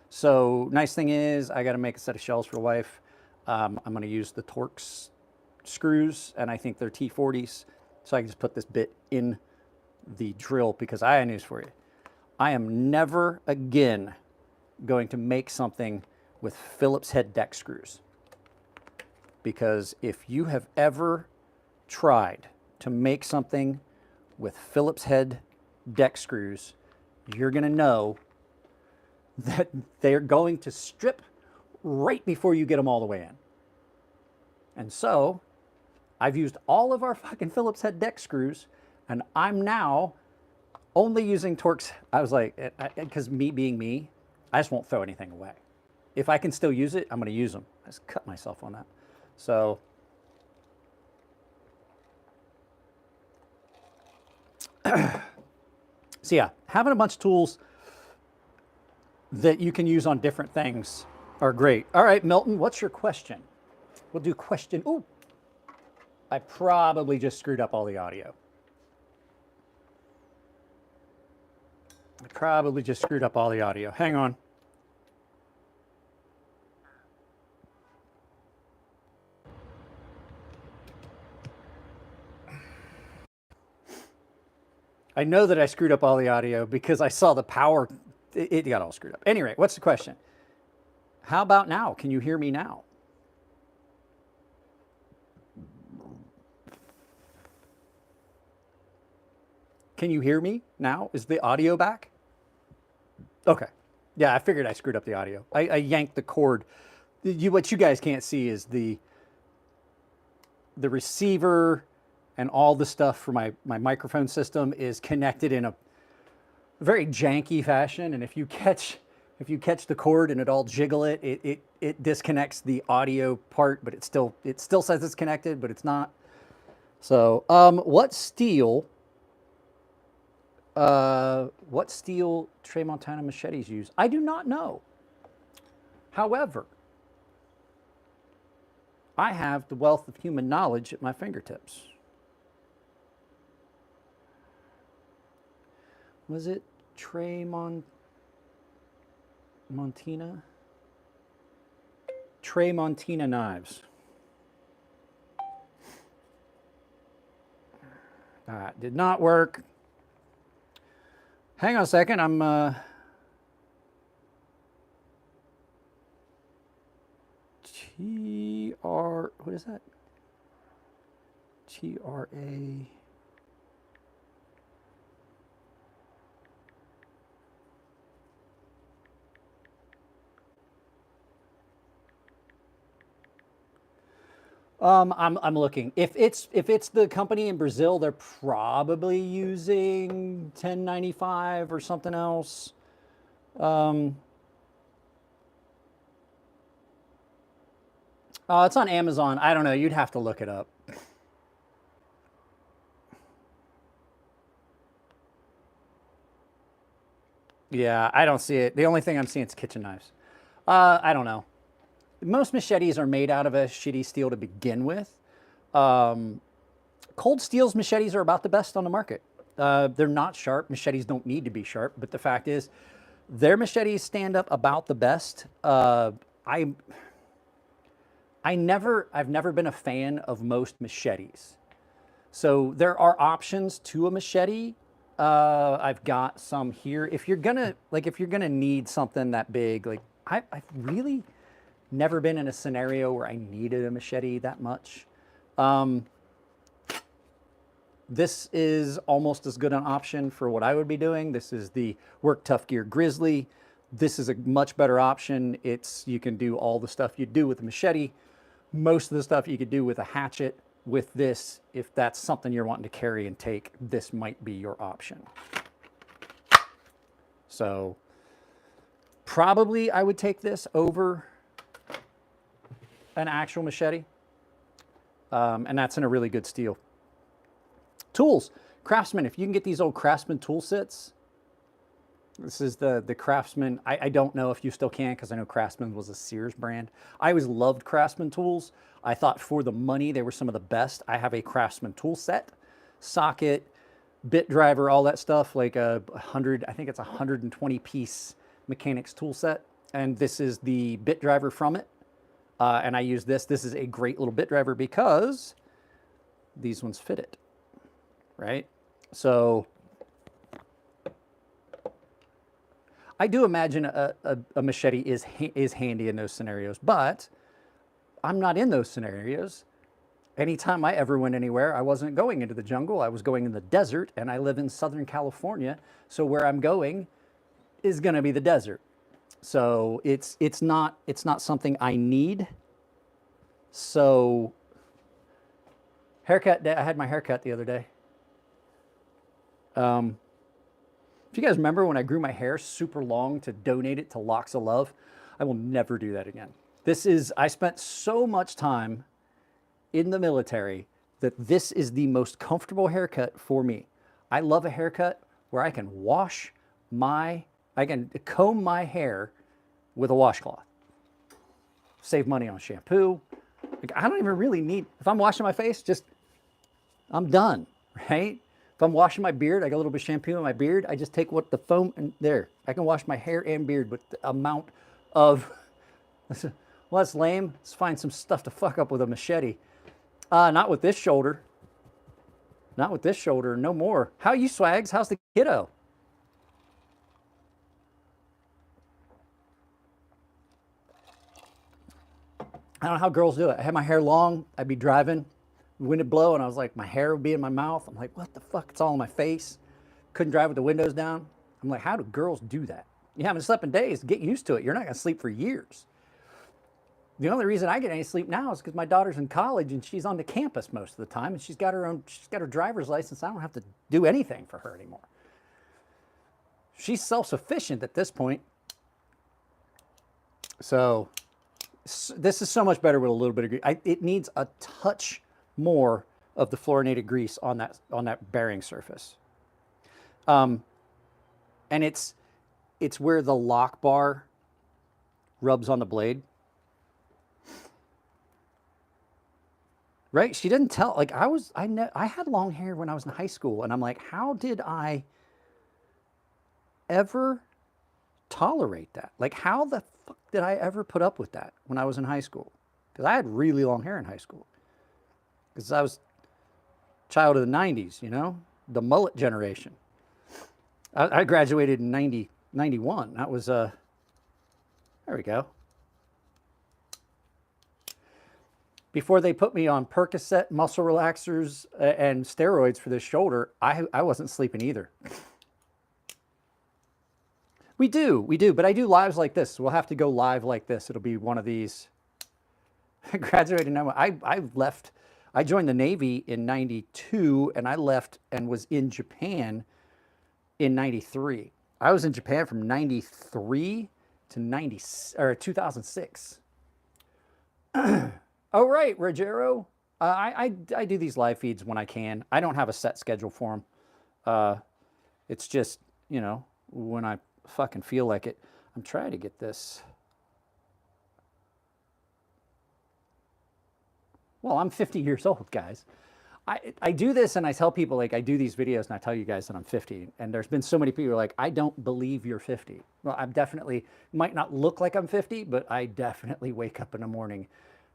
So nice thing is I got to make a set of shells for the wife. I'm going to use the Torx screws, and I think they're T40s. So I can just put this bit in the drill because I have news for you. I am never again going to make something with Phillips head deck screws. Because if you have ever tried to make something with Phillips head deck screws, you're going to know that they're going to strip right before you get them all the way in. And so I've used all of our fucking Phillips head deck screws, and I'm now only using Torx. I was like, because me being me, I just won't throw anything away. If I can still use it, I'm going to use them. I just cut myself on that. So so yeah, having a bunch of tools that you can use on different things are great. All right, Milton, what's your question? We'll do question. Ooh, I probably just screwed up all the audio. Hang on. I I know that I screwed up all the audio because I saw the power. It got all screwed up. Anyway, what's the question? How about now? Can you hear me now? Can you hear me now? Is the audio back? Okay. Yeah, I figured I screwed up the audio. I yanked the cord. What you guys can't see is the receiver and all the stuff for my microphone system is connected in a very janky fashion. And if you catch the cord and it all jiggle it disconnects the audio part, but it still says it's connected, but it's not. So what steel Trey Montana machetes use? I do not know. However, I have the wealth of human knowledge at my fingertips. Was it Trey Montana? Trey Montana knives. That did not work. Hang on a second. I'm what is that? TRA. I'm looking. If it's the company in Brazil, they're probably using 1095 or something else. It's on Amazon. I don't know. You'd have to look it up. Yeah, I don't see it. The only thing I'm seeing is kitchen knives. I don't know. Most machetes are made out of a shitty steel to begin with. Cold Steel's machetes are about the best on the market. They're not sharp. Machetes don't need to be sharp, but the fact is, their machetes stand up about the best. I've never been a fan of most machetes. So there are options to a machete. I've got some here. If you're gonna need something that big, like I've really never been in a scenario where I needed a machete that much. This is almost as good an option for what I would be doing. This is the Work Tough Gear Grizzly. This is a much better option. You can do all the stuff you do with a machete. Most of the stuff you could do with a hatchet. With this, if that's something you're wanting to carry and take, this might be your option. So probably I would take this over an actual machete. And that's in a really good steel. Tools. Craftsman, if you can get these old Craftsman tool sets. This is the Craftsman. I don't know if you still can, because I know Craftsman was a Sears brand. I always loved Craftsman tools. I thought for the money, they were some of the best. I have a Craftsman tool set, socket, bit driver, all that stuff, like I think it's a 120 piece mechanics tool set. And this is the bit driver from it. And I use this. This is a great little bit driver because these ones fit it, right? So I do imagine a machete is handy in those scenarios, but I'm not in those scenarios. Anytime I ever went anywhere, I wasn't going into the jungle. I was going in the desert, and I live in Southern California. So where I'm going is going to be the desert. So it's not something I need. So haircut day. I had my haircut the other day. If you guys remember when I grew my hair super long to donate it to Locks of Love, I will never do that again. I spent so much time in the military that this is the most comfortable haircut for me. I love a haircut where I can comb my hair with a washcloth. Save money on shampoo. Like, I don't even really need, if I'm washing my face, I'm done, right? If I'm washing my beard, I got a little bit of shampoo in my beard. I just take the foam and there. I can wash my hair and beard with the amount of, well, that's lame. Let's find some stuff to fuck up with a machete. Not with this shoulder. Not with this shoulder, no more. How you, Swags? How's the kiddo? I don't know how girls do it. I had my hair long. I'd be driving, wind would blow, and I was like, my hair would be in my mouth. I'm like, what the fuck? It's all in my face. Couldn't drive with the windows down. I'm like, how do girls do that? You haven't slept in days. Get used to it. You're not going to sleep for years. The only reason I get any sleep now is because my daughter's in college and she's on the campus most of the time, and she's got her driver's license. I don't have to do anything for her anymore. She's self-sufficient at this point. So this is so much better with a little bit of grease. It needs a touch more of the fluorinated grease on that bearing surface. And it's where the lock bar rubs on the blade. Right? She didn't tell, like I had long hair when I was in high school, and I'm like, how did I ever tolerate that? Like, how the fuck did I ever put up with that when I was in high school? Because I had really long hair in high school. Because I was a child of the 90s, you know? The mullet generation. I graduated in 91. That was, there we go. Before they put me on Percocet, muscle relaxers, and steroids for this shoulder, I wasn't sleeping either. We do, but I do lives like this. We'll have to go live like this. It'll be one of these. I graduated in 91. I joined the Navy in 92, and I left and was in Japan in 93. I was in Japan from 93 to 2006. Oh, right, Rogero. I do these live feeds when I can. I don't have a set schedule for them. It's just, you know, when I fucking feel like it. I'm trying to get this. Well, I'm 50 years old, guys. I do this and I tell people, like, I do these videos and I tell you guys that I'm 50. And there's been so many people who are like, I don't believe you're 50. Well, I'm definitely, might not look like I'm 50, but I definitely wake up in the morning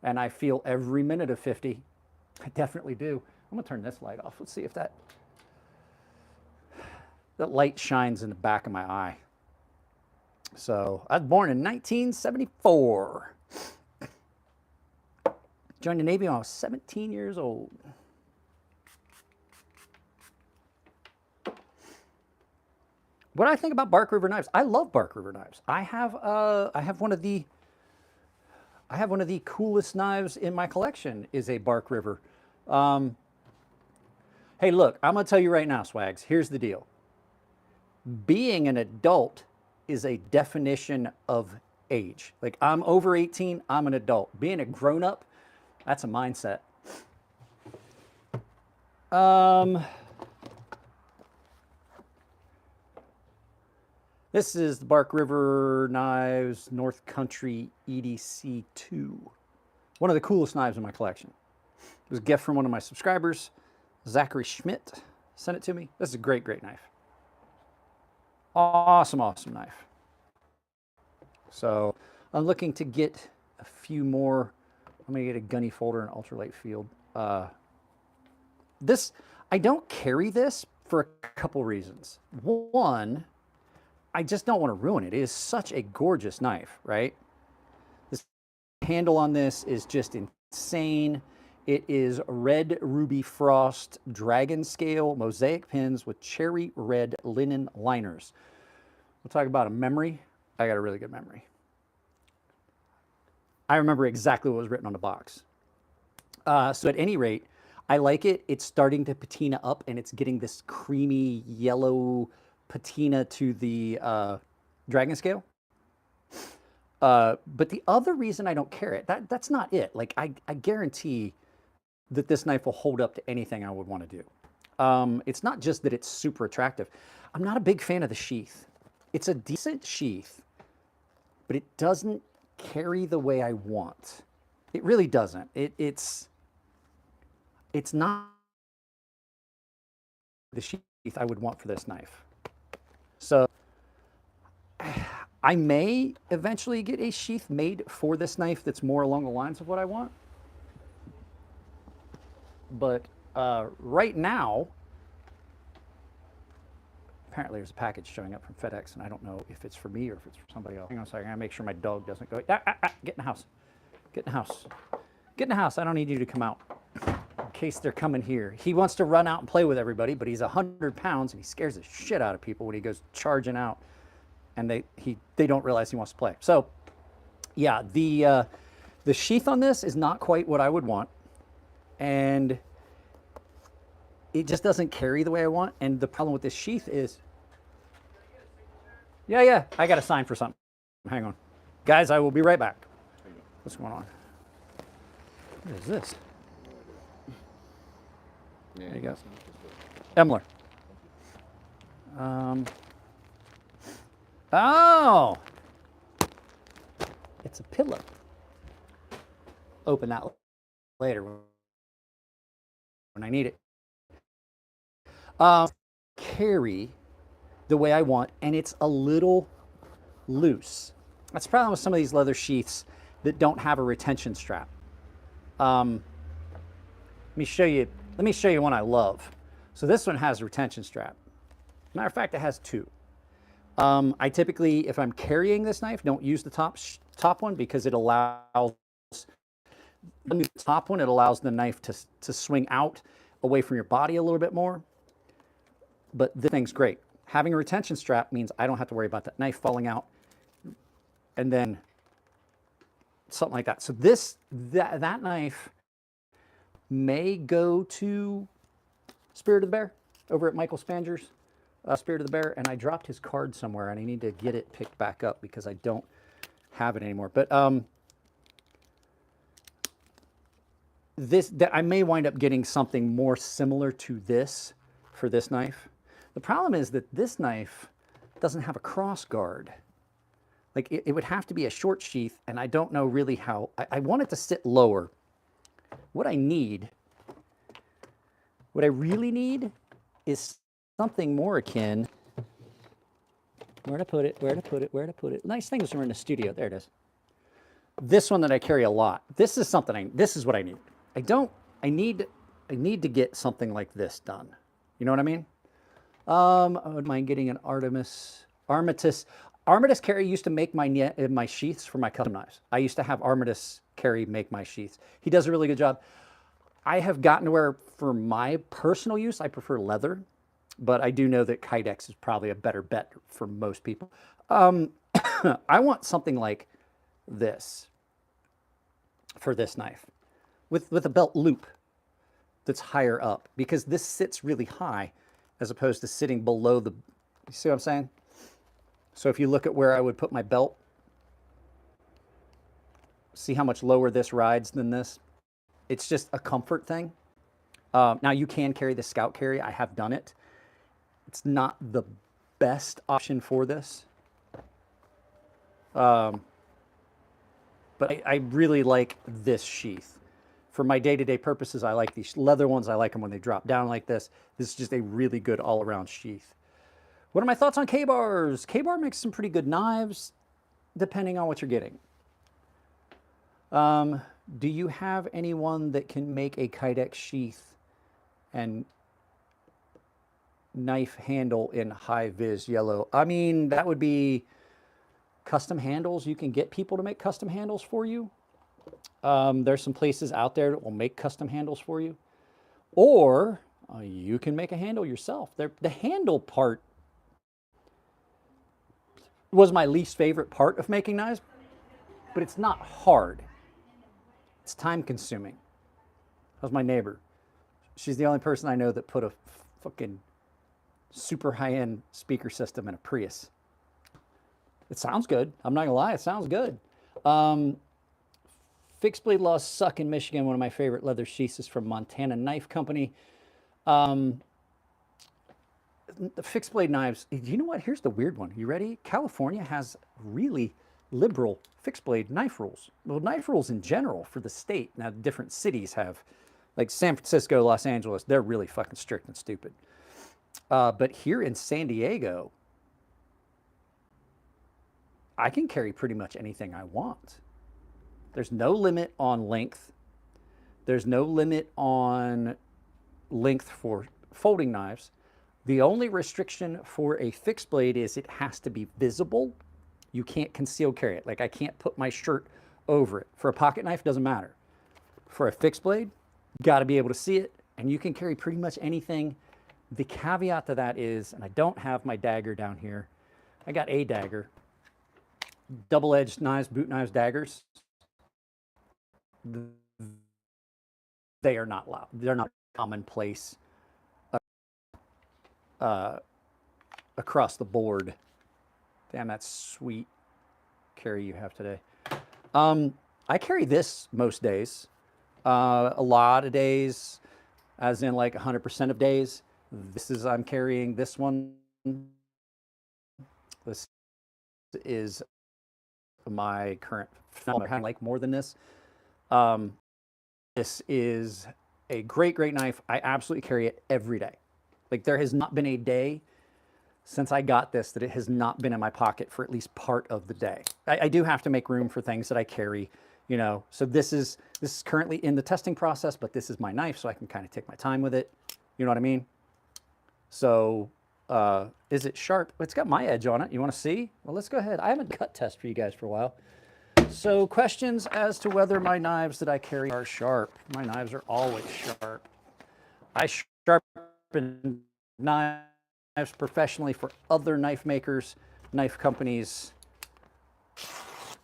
and I feel every minute of 50. I definitely do. I'm gonna turn this light off. Let's see if that light shines in the back of my eye. So I was born in 1974. Joined the Navy when I was 17 years old. What do I think about Bark River knives? I love Bark River knives. I have one of the coolest knives in my collection is a Bark River. Hey, look, I'm gonna tell you right now, Swags, here's the deal. Being an adult is a definition of age. Like, I'm over 18, I'm an adult. Being a grown-up, that's a mindset. This is the Bark River Knives North Country EDC 2. One of the coolest knives in my collection. It was a gift from one of my subscribers, Zachary Schmidt, sent it to me. This is a great, great knife. Awesome, awesome knife. So I'm looking to get a few more. I'm gonna get a gunny folder and ultralight field. This, I don't carry this for a couple reasons. One, I just don't want to ruin it. It is such a gorgeous knife, right? This handle on this is just insane. It is red ruby frost dragon scale mosaic pins with cherry red linen liners. We'll talk about a memory. I got a really good memory. I remember exactly what was written on the box. So at any rate, I like it. It's starting to patina up and it's getting this creamy yellow patina to the dragon scale. But the other reason I don't carry it, that's not it. Like, I guarantee that this knife will hold up to anything I would want to do. It's not just that it's super attractive. I'm not a big fan of the sheath. It's a decent sheath, but it doesn't carry the way I want. It really doesn't. It's not the sheath I would want for this knife. So I may eventually get a sheath made for this knife that's more along the lines of what I want. But Right now, apparently there's a package showing up from FedEx, and I don't know if it's for me or if it's for somebody else. Hang on a second. I gotta make sure my dog doesn't go. Get in the house. Get in the house. Get in the house. I don't need you to come out in case they're coming here. He wants to run out and play with everybody, but he's 100 pounds and he scares the shit out of people when he goes charging out, and they don't realize he wants to play. So, yeah, the sheath on this is not quite what I would want, and it just doesn't carry the way I want. And the problem with this sheath is, yeah, I got to sign for something. Hang on, guys, I will be right back. What's going on? What is this? There you go. Emler. Oh, it's a pillow. Open that later when I need it. Carry the way I want, and it's a little loose. That's the problem with some of these leather sheaths that don't have a retention strap. Let me show you one I love. So this one has a retention strap. Matter of fact, it has two. I typically, if I'm carrying this knife, don't use the top one because it allows the top one. It allows the knife to swing out away from your body a little bit more. But this thing's great. Having a retention strap means I don't have to worry about that knife falling out and then something like that. So that knife may go to Spirit of the Bear over at Michael Spanger's Spirit of the Bear, and I dropped his card somewhere, and I need to get it picked back up because I don't have it anymore. But I may wind up getting something more similar to this for this knife. The problem is that this knife doesn't have a cross guard. Like it would have to be a short sheath, and I don't know really how. I want it to sit lower. What I really need is something more akin. Where to put it? Nice thing is we're in the studio. There it is. This one that I carry a lot. This is what I need. I need to get something like this done. You know what I mean? I wouldn't mind getting an Armitis Carry used to make my sheaths for my custom knives. I used to have Armitis Carry make my sheaths. He does a really good job. I have gotten to where, for my personal use, I prefer leather, but I do know that Kydex is probably a better bet for most people. I want something like this for this knife with a belt loop that's higher up, because this sits really high as opposed to sitting below the, you see what I'm saying? So if you look at where I would put my belt, see how much lower this rides than this? It's just a comfort thing. Now you can carry the Scout Carry. I have done it. It's not the best option for this. But I really like this sheath. For my day-to-day purposes, I like these leather ones. I like them when they drop down like this. This is just a really good all-around sheath. What are my thoughts on K-Bars? K-Bar makes some pretty good knives, depending on what you're getting. Do you have anyone that can make a Kydex sheath and knife handle in high-vis yellow? I mean, that would be custom handles. You can get people to make custom handles for you. There's some places out there that will make custom handles for you. Or you can make a handle yourself. The handle part was my least favorite part of making knives, but it's not hard. It's time consuming. How's my neighbor? She's the only person I know that put a fucking super high-end speaker system in a Prius. It sounds good. I'm not gonna lie, it sounds good. Fixed blade laws suck in Michigan. One of my favorite leather sheaths is from Montana Knife Company. The fixed blade knives, you know what? Here's the weird one. You ready? California has really liberal fixed blade knife rules. Well, knife rules in general for the state. Now, different cities have, like San Francisco, Los Angeles, they're really fucking strict and stupid. But here in San Diego, I can carry pretty much anything I want. There's no limit on length. There's no limit on length for folding knives. The only restriction for a fixed blade is it has to be visible. You can't conceal carry it. Like I can't put my shirt over it. For a pocket knife, doesn't matter. For a fixed blade, you got to be able to see it, and you can carry pretty much anything. The caveat to that is, and I don't have my dagger down here. I got a dagger. Double-edged knives, boot knives, daggers. They are not loud. They're not commonplace across the board. Damn, that's sweet carry you have today. I carry this most days. A lot of days, as in like 100% of days. I'm carrying this one. This is my current, I like more than this. This is a great, great knife. I absolutely carry it every day. Like there has not been a day since I got this that it has not been in my pocket for at least part of the day. I do have to make room for things that I carry, you know. So this is currently in the testing process, but this is my knife, so I can kind of take my time with it. You know what I mean? So is it sharp? It's got my edge on it. You want to see? Well, let's go ahead. I haven't cut test for you guys for a while. So questions as to whether my knives that I carry are sharp. My knives are always sharp. I sharpen knives professionally for other knife makers, knife companies. It's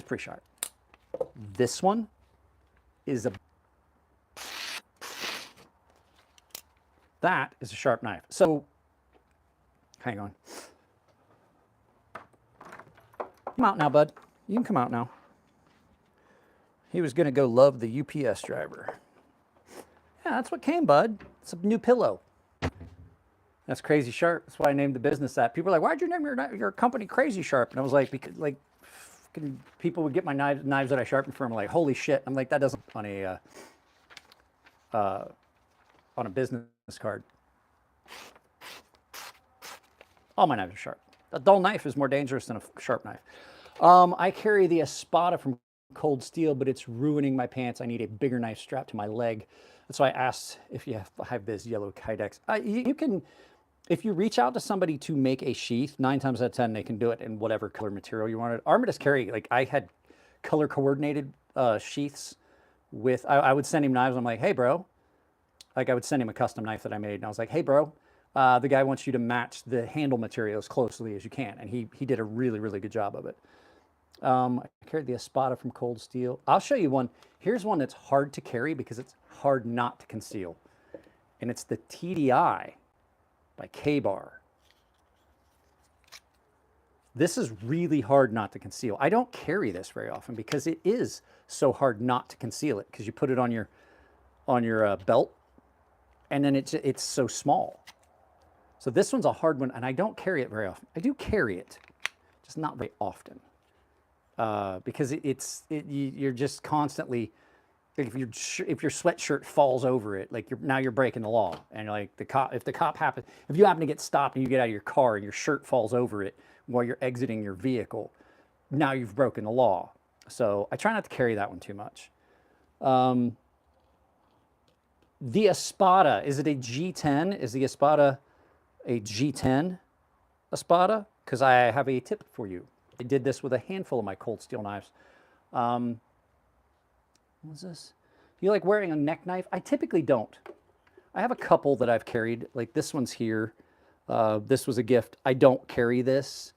pretty sharp. This one is that is a sharp knife. So hang on. Come out now, bud. You can come out now. He was going to go love the UPS driver. Yeah, that's what came, bud. It's a new pillow. That's Crazy Sharp. That's why I named the business that. People are like, why'd you name your company Crazy Sharp? And I was like, because like people would get my knives that I sharpen for them, like, holy shit. I'm like, that doesn't on a business card. All my knives are sharp. A dull knife is more dangerous than a sharp knife. I carry the Espada from Cold Steel, but it's ruining my pants. I need a bigger knife strapped to my leg. That's why I asked if you have this yellow Kydex. You can, if you reach out to somebody to make a sheath, 9 times out of 10, they can do it in whatever color material you wanted. Armitage carry, like I had color coordinated sheaths with, I would send him knives. I'm like, hey bro, like I would send him a custom knife that I made. And I was like, hey bro, the guy wants you to match the handle material as closely as you can. And he did a really, really good job of it. I carried the Espada from Cold Steel. I'll show you one. Here's one that's hard to carry because it's hard not to conceal. And it's the TDI by K-Bar. This is really hard not to conceal. I don't carry this very often because it is so hard not to conceal it, because you put it on your belt and then it's so small. So this one's a hard one, and I don't carry it very often. I do carry it, just not very often. Because you're just constantly, if your sweatshirt falls over it, like now you're breaking the law. And like if you happen to get stopped and you get out of your car and your shirt falls over it while you're exiting your vehicle, now you've broken the law. So I try not to carry that one too much. The Espada, is it a G10? Is the Espada a G10 Espada? Because I have a tip for you. I did this with a handful of my Cold Steel knives. What's this? Do you like wearing a neck knife? I typically don't. I have a couple that I've carried. Like this one's here. This was a gift. I don't carry this.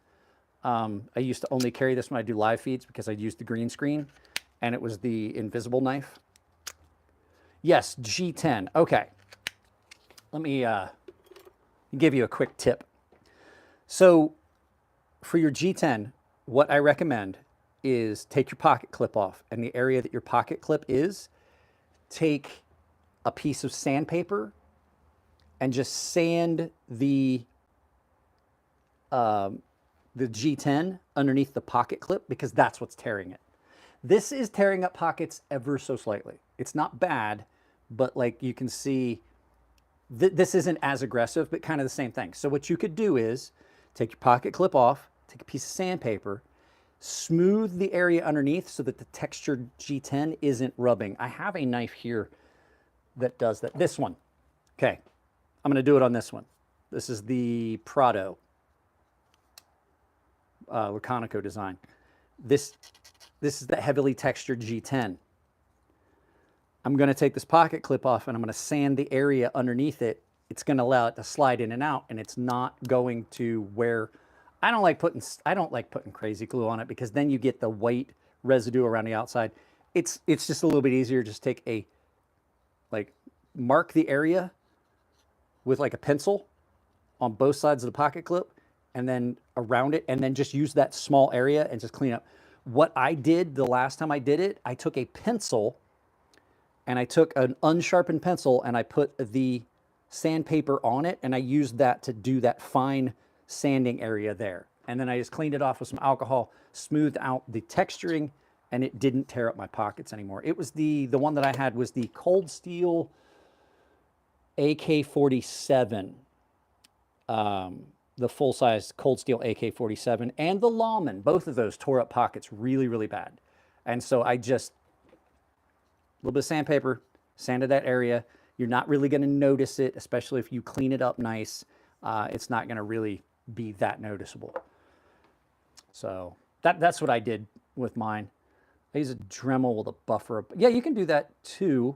I used to only carry this when I do live feeds because I'd use the green screen, and it was the invisible knife. Yes, G10. Okay. Let me give you a quick tip. So for your G10, what I recommend is take your pocket clip off, and the area that your pocket clip is, take a piece of sandpaper and just sand the G10 underneath the pocket clip, because that's what's tearing it. This is tearing up pockets ever so slightly. It's not bad, but like you can see, this isn't as aggressive, but kind of the same thing. So what you could do is take your pocket clip off, take a piece of sandpaper, smooth the area underneath so that the textured G10 isn't rubbing. I have a knife here that does that. This one. Okay. I'm going to do it on this one. This is the Prado Laconico design. This is the heavily textured G10. I'm going to take this pocket clip off and I'm going to sand the area underneath it. It's going to allow it to slide in and out, and it's not going to wear. I don't like putting crazy glue on it, because then you get the white residue around the outside. It's just a little bit easier. Just take a, like, mark the area with like a pencil on both sides of the pocket clip, and then around it, and then just use that small area and just clean up. What I did the last time I did it, I took a pencil and I took an unsharpened pencil and I put the sandpaper on it, and I used that to do that fine sanding area there. And then I just cleaned it off with some alcohol, smoothed out the texturing, and it didn't tear up my pockets anymore. It was the one that I had was the Cold Steel AK-47, the full-size Cold Steel AK-47, and the Lawman. Both of those tore up pockets really, really bad. And so I just, a little bit of sandpaper, sanded that area. You're not really going to notice it, especially if you clean it up nice. It's not going to really be that noticeable. So that's what I did with mine. I use a Dremel with a buffer. Yeah, you can do that too.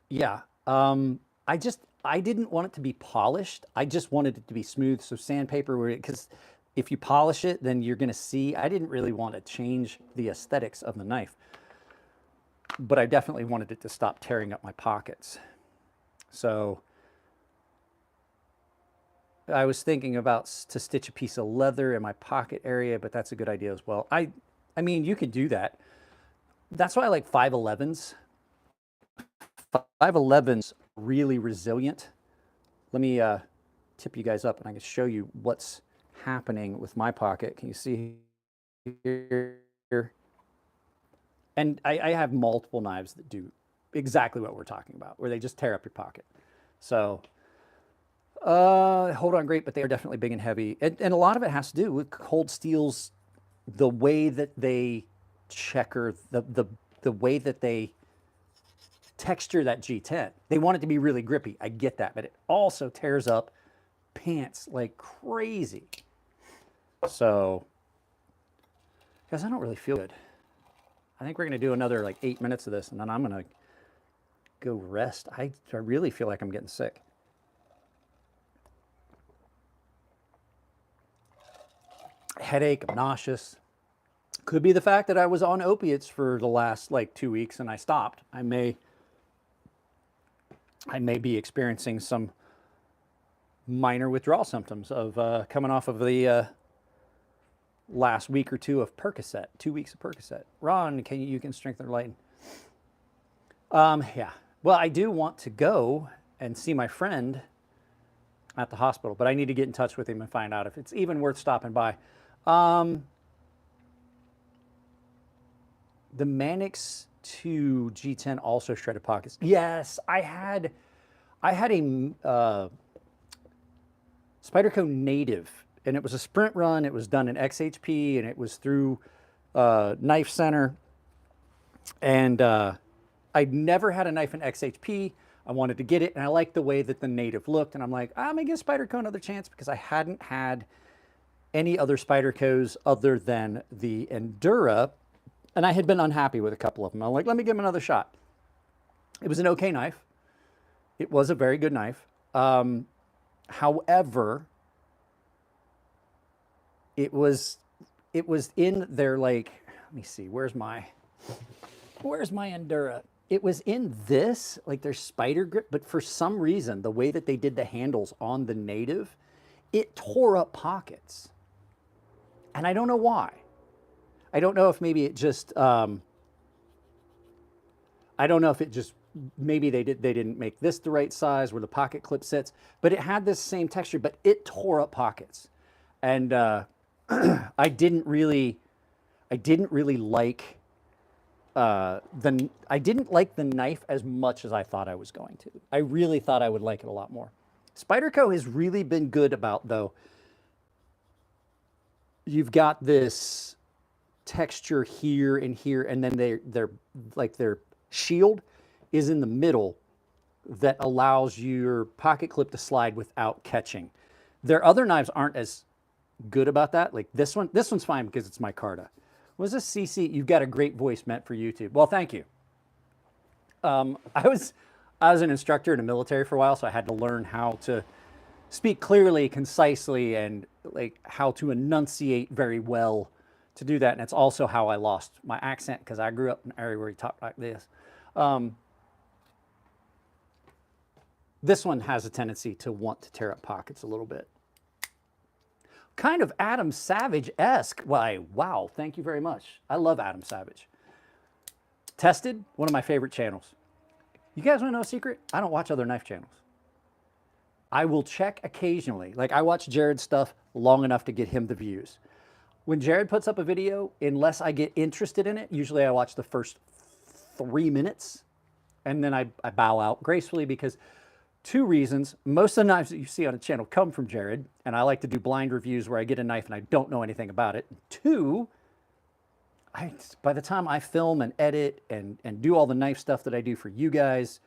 Yeah. I didn't want it to be polished. I just wanted it to be smooth. So sandpaper, because if you polish it, then you're going to see. I didn't really want to change the aesthetics of the knife, but I definitely wanted it to stop tearing up my pockets. So I was thinking about to stitch a piece of leather in my pocket area, but that's a good idea as well. I mean, you could do that. That's why I like 511s. 511s really resilient. Let me tip you guys up and I can show you what's happening with my pocket. Can you see here? And I have multiple knives that do exactly what we're talking about, where they just tear up your pocket. So hold on great, but they are definitely big and heavy. And a lot of it has to do with Cold Steel's, the way that they checker, the way that they texture that G10. They want it to be really grippy. I get that, but it also tears up pants like crazy. So, guys, I don't really feel good. I think we're going to do another like 8 minutes of this, and then I'm going to go rest. I really feel like I'm getting sick. Headache, I'm nauseous. Could be the fact that I was on opiates for the last like 2 weeks and I stopped. I may be experiencing some minor withdrawal symptoms of coming off of the last week or two of Percocet, 2 weeks of Percocet. Ron, you can strengthen or lighten. Yeah. Well, I do want to go and see my friend at the hospital, but I need to get in touch with him and find out if it's even worth stopping by. The Manix 2 G10 also shredded pockets. Yes, I had a Spyderco Native, and it was a sprint run. It was done in XHP, and it was through Knife Center. And I'd never had a knife in XHP. I wanted to get it, and I liked the way that the Native looked. And I'm like, I'm going to give Spyderco another chance, because I hadn't had any other Spydercos other than the Endura, and I had been unhappy with a couple of them. I'm like, let me give them another shot. It was an okay knife. It was a very good knife. However, it was in their, like, let me see, where's my Endura? It was in this, like, their Spider grip, but for some reason, the way that they did the handles on the Native, it tore up pockets. And I don't know why. I don't know if maybe it just, I don't know if it just, maybe they didn't make this the right size where the pocket clip sits, but it had this same texture, but it tore up pockets. And I didn't really like I didn't like the knife as much as I thought I was going to. I really thought I would like it a lot more. Spyderco has really been good about, though, you've got this texture here and here, and then their shield is in the middle that allows your pocket clip to slide without catching. Their other knives aren't as good about that. Like this one's fine because it's micarta. Was this CC? You've got a great voice meant for YouTube. Well, thank you. I was an instructor in the military for a while, so I had to learn how to speak clearly, concisely, and like how to enunciate very well to do that. And it's also how I lost my accent because I grew up in an area where you talk like this. This one has a tendency to want to tear up pockets a little bit. Kind of Adam Savage-esque. Why, wow, thank you very much. I love Adam Savage. Tested, one of my favorite channels. You guys want to know a secret? I don't watch other knife channels. I will check occasionally. Like I watch Jared's stuff long enough to get him the views. When Jared puts up a video, unless I get interested in it, usually I watch the first 3 minutes and then I bow out gracefully because 2 reasons. Most of the knives that you see on the channel come from Jared, and I like to do blind reviews where I get a knife and I don't know anything about it. 2, by the time I film and edit and do all the knife stuff that I do for you guys,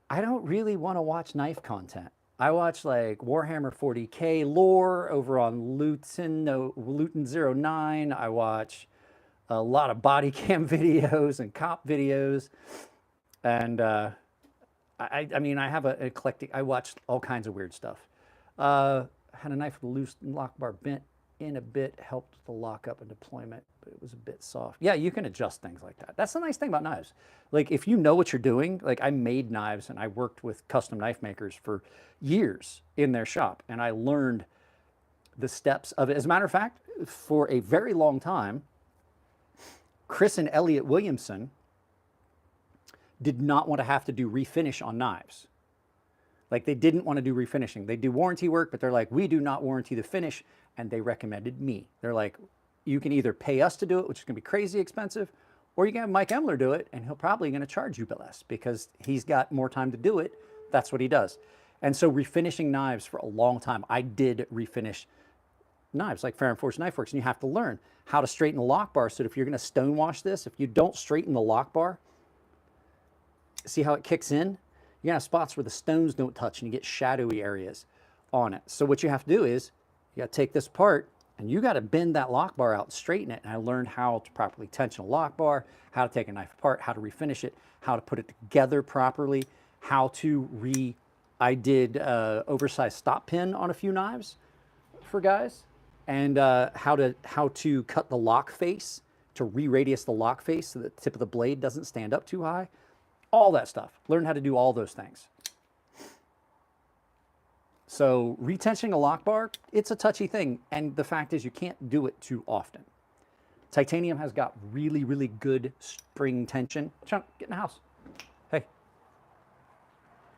I don't really want to watch knife content. I watch like Warhammer 40K lore over on Luton 09. I watch a lot of body cam videos and cop videos. And I mean, I have an eclectic, I watch all kinds of weird stuff. Had a knife with a loose lock bar bent in a bit, helped the lockup and deployment, but it was a bit soft. Yeah, you can adjust things like that. That's the nice thing about knives. Like if you know what you're doing, like I made knives and I worked with custom knife makers for years in their shop and I learned the steps of it. As a matter of fact, for a very long time, Chris and Elliot Williamson did not want to have to do refinish on knives. Like they didn't want to do refinishing. They do warranty work, but they're like, we do not warranty the finish. And they recommended me. They're like, you can either pay us to do it, which is going to be crazy expensive, or you can have Mike Emler do it, and he'll probably going to charge you less because he's got more time to do it. That's what he does. And so refinishing knives for a long time, I did refinish knives like Fair & Force Knife Works, and you have to learn how to straighten the lock bar. So if you're going to stonewash this, if you don't straighten the lock bar, see how it kicks in? You're going to have spots where the stones don't touch and you get shadowy areas on it. So what you have to do is you got to take this apart and you got to bend that lock bar out and straighten it. And I learned how to properly tension a lock bar, how to take a knife apart, how to refinish it, how to put it together properly, how to I did oversized stop pin on a few knives for guys, and how to cut the lock face, to re-radius the lock face so the tip of the blade doesn't stand up too high. All that stuff. Learn how to do all those things. So retensioning a lock bar, it's a touchy thing. And the fact is you can't do it too often. Titanium has got really, really good spring tension. Chunk, get in the house. Hey.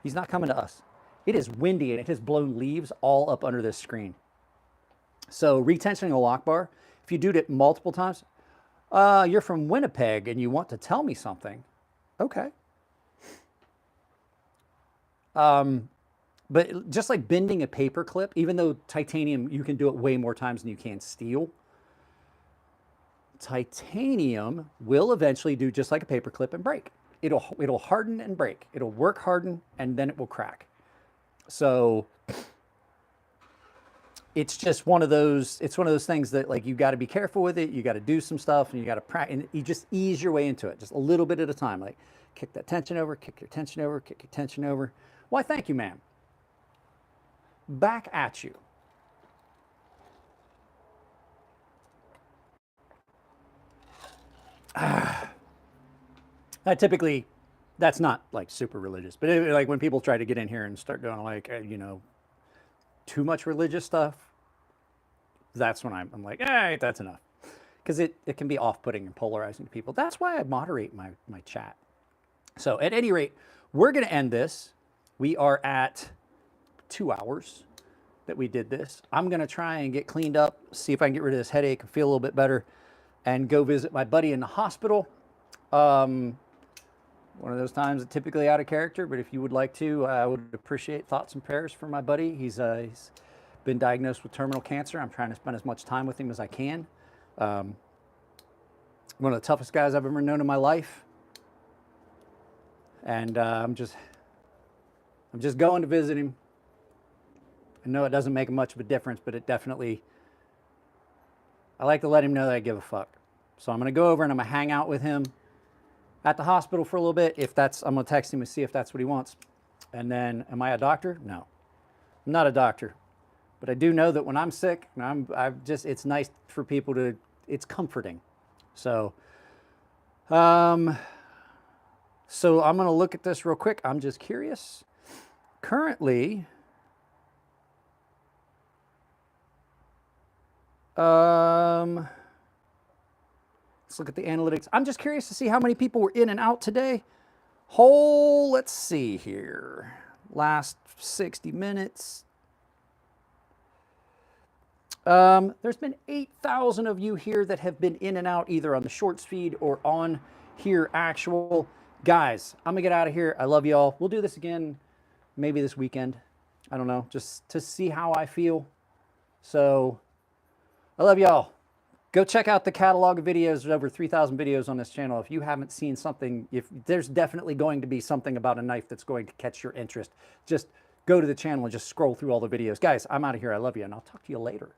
He's not coming to us. It is windy and it has blown leaves all up under this screen. So retensioning a lock bar, if you do it multiple times, you're from Winnipeg and you want to tell me something. Okay. But just like bending a paper clip, even though titanium, you can do it way more times than you can steel, titanium will eventually do just like a paper clip and break. It'll harden and break. It'll work, harden, and then it will crack. So it's just one of those, things that like you got to be careful with it. You got to do some stuff and you got to practice, and you just ease your way into it, just a little bit at a time. Like kick that tension over, kick your tension over, kick your tension over. Why, thank you, ma'am. Back at you. Typically, that's not like super religious, but like when people try to get in here and start doing like, you know, too much religious stuff, that's when I'm like, hey, that's enough. Because it can be off-putting and polarizing to people. That's why I moderate my chat. So at any rate, we're going to end this. We are at 2 hours that we did this. I'm going to try and get cleaned up, see if I can get rid of this headache and feel a little bit better, and go visit my buddy in the hospital. One of those times that typically out of character, but if you would like to, I would appreciate thoughts and prayers for my buddy. He's been diagnosed with terminal cancer. I'm trying to spend as much time with him as I can. One of the toughest guys I've ever known in my life. And I'm just going to visit him. I know it doesn't make much of a difference, but it definitely, I like to let him know that I give a fuck. So I'm going to go over and I'm going to hang out with him at the hospital for a little bit. If that's, I'm going to text him and see if that's what he wants. And then, am I a doctor? No, I'm not a doctor. But I do know that when I'm sick, it's nice for people to, it's comforting. So, I'm going to look at this real quick. I'm just curious. Currently, let's look at the analytics. I'm just curious to see how many people were in and out today. Let's see here. Last 60 minutes. There's been 8,000 of you here that have been in and out either on the shorts feed or on here actual. Guys, I'm gonna get out of here. I love y'all. We'll do this again maybe this weekend. I don't know, just to see how I feel. So I love y'all. Go check out the catalog of videos. There's over 3,000 videos on this channel. If you haven't seen something, if there's definitely going to be something about a knife that's going to catch your interest, just go to the channel and just scroll through all the videos. Guys, I'm out of here. I love you, and I'll talk to you later.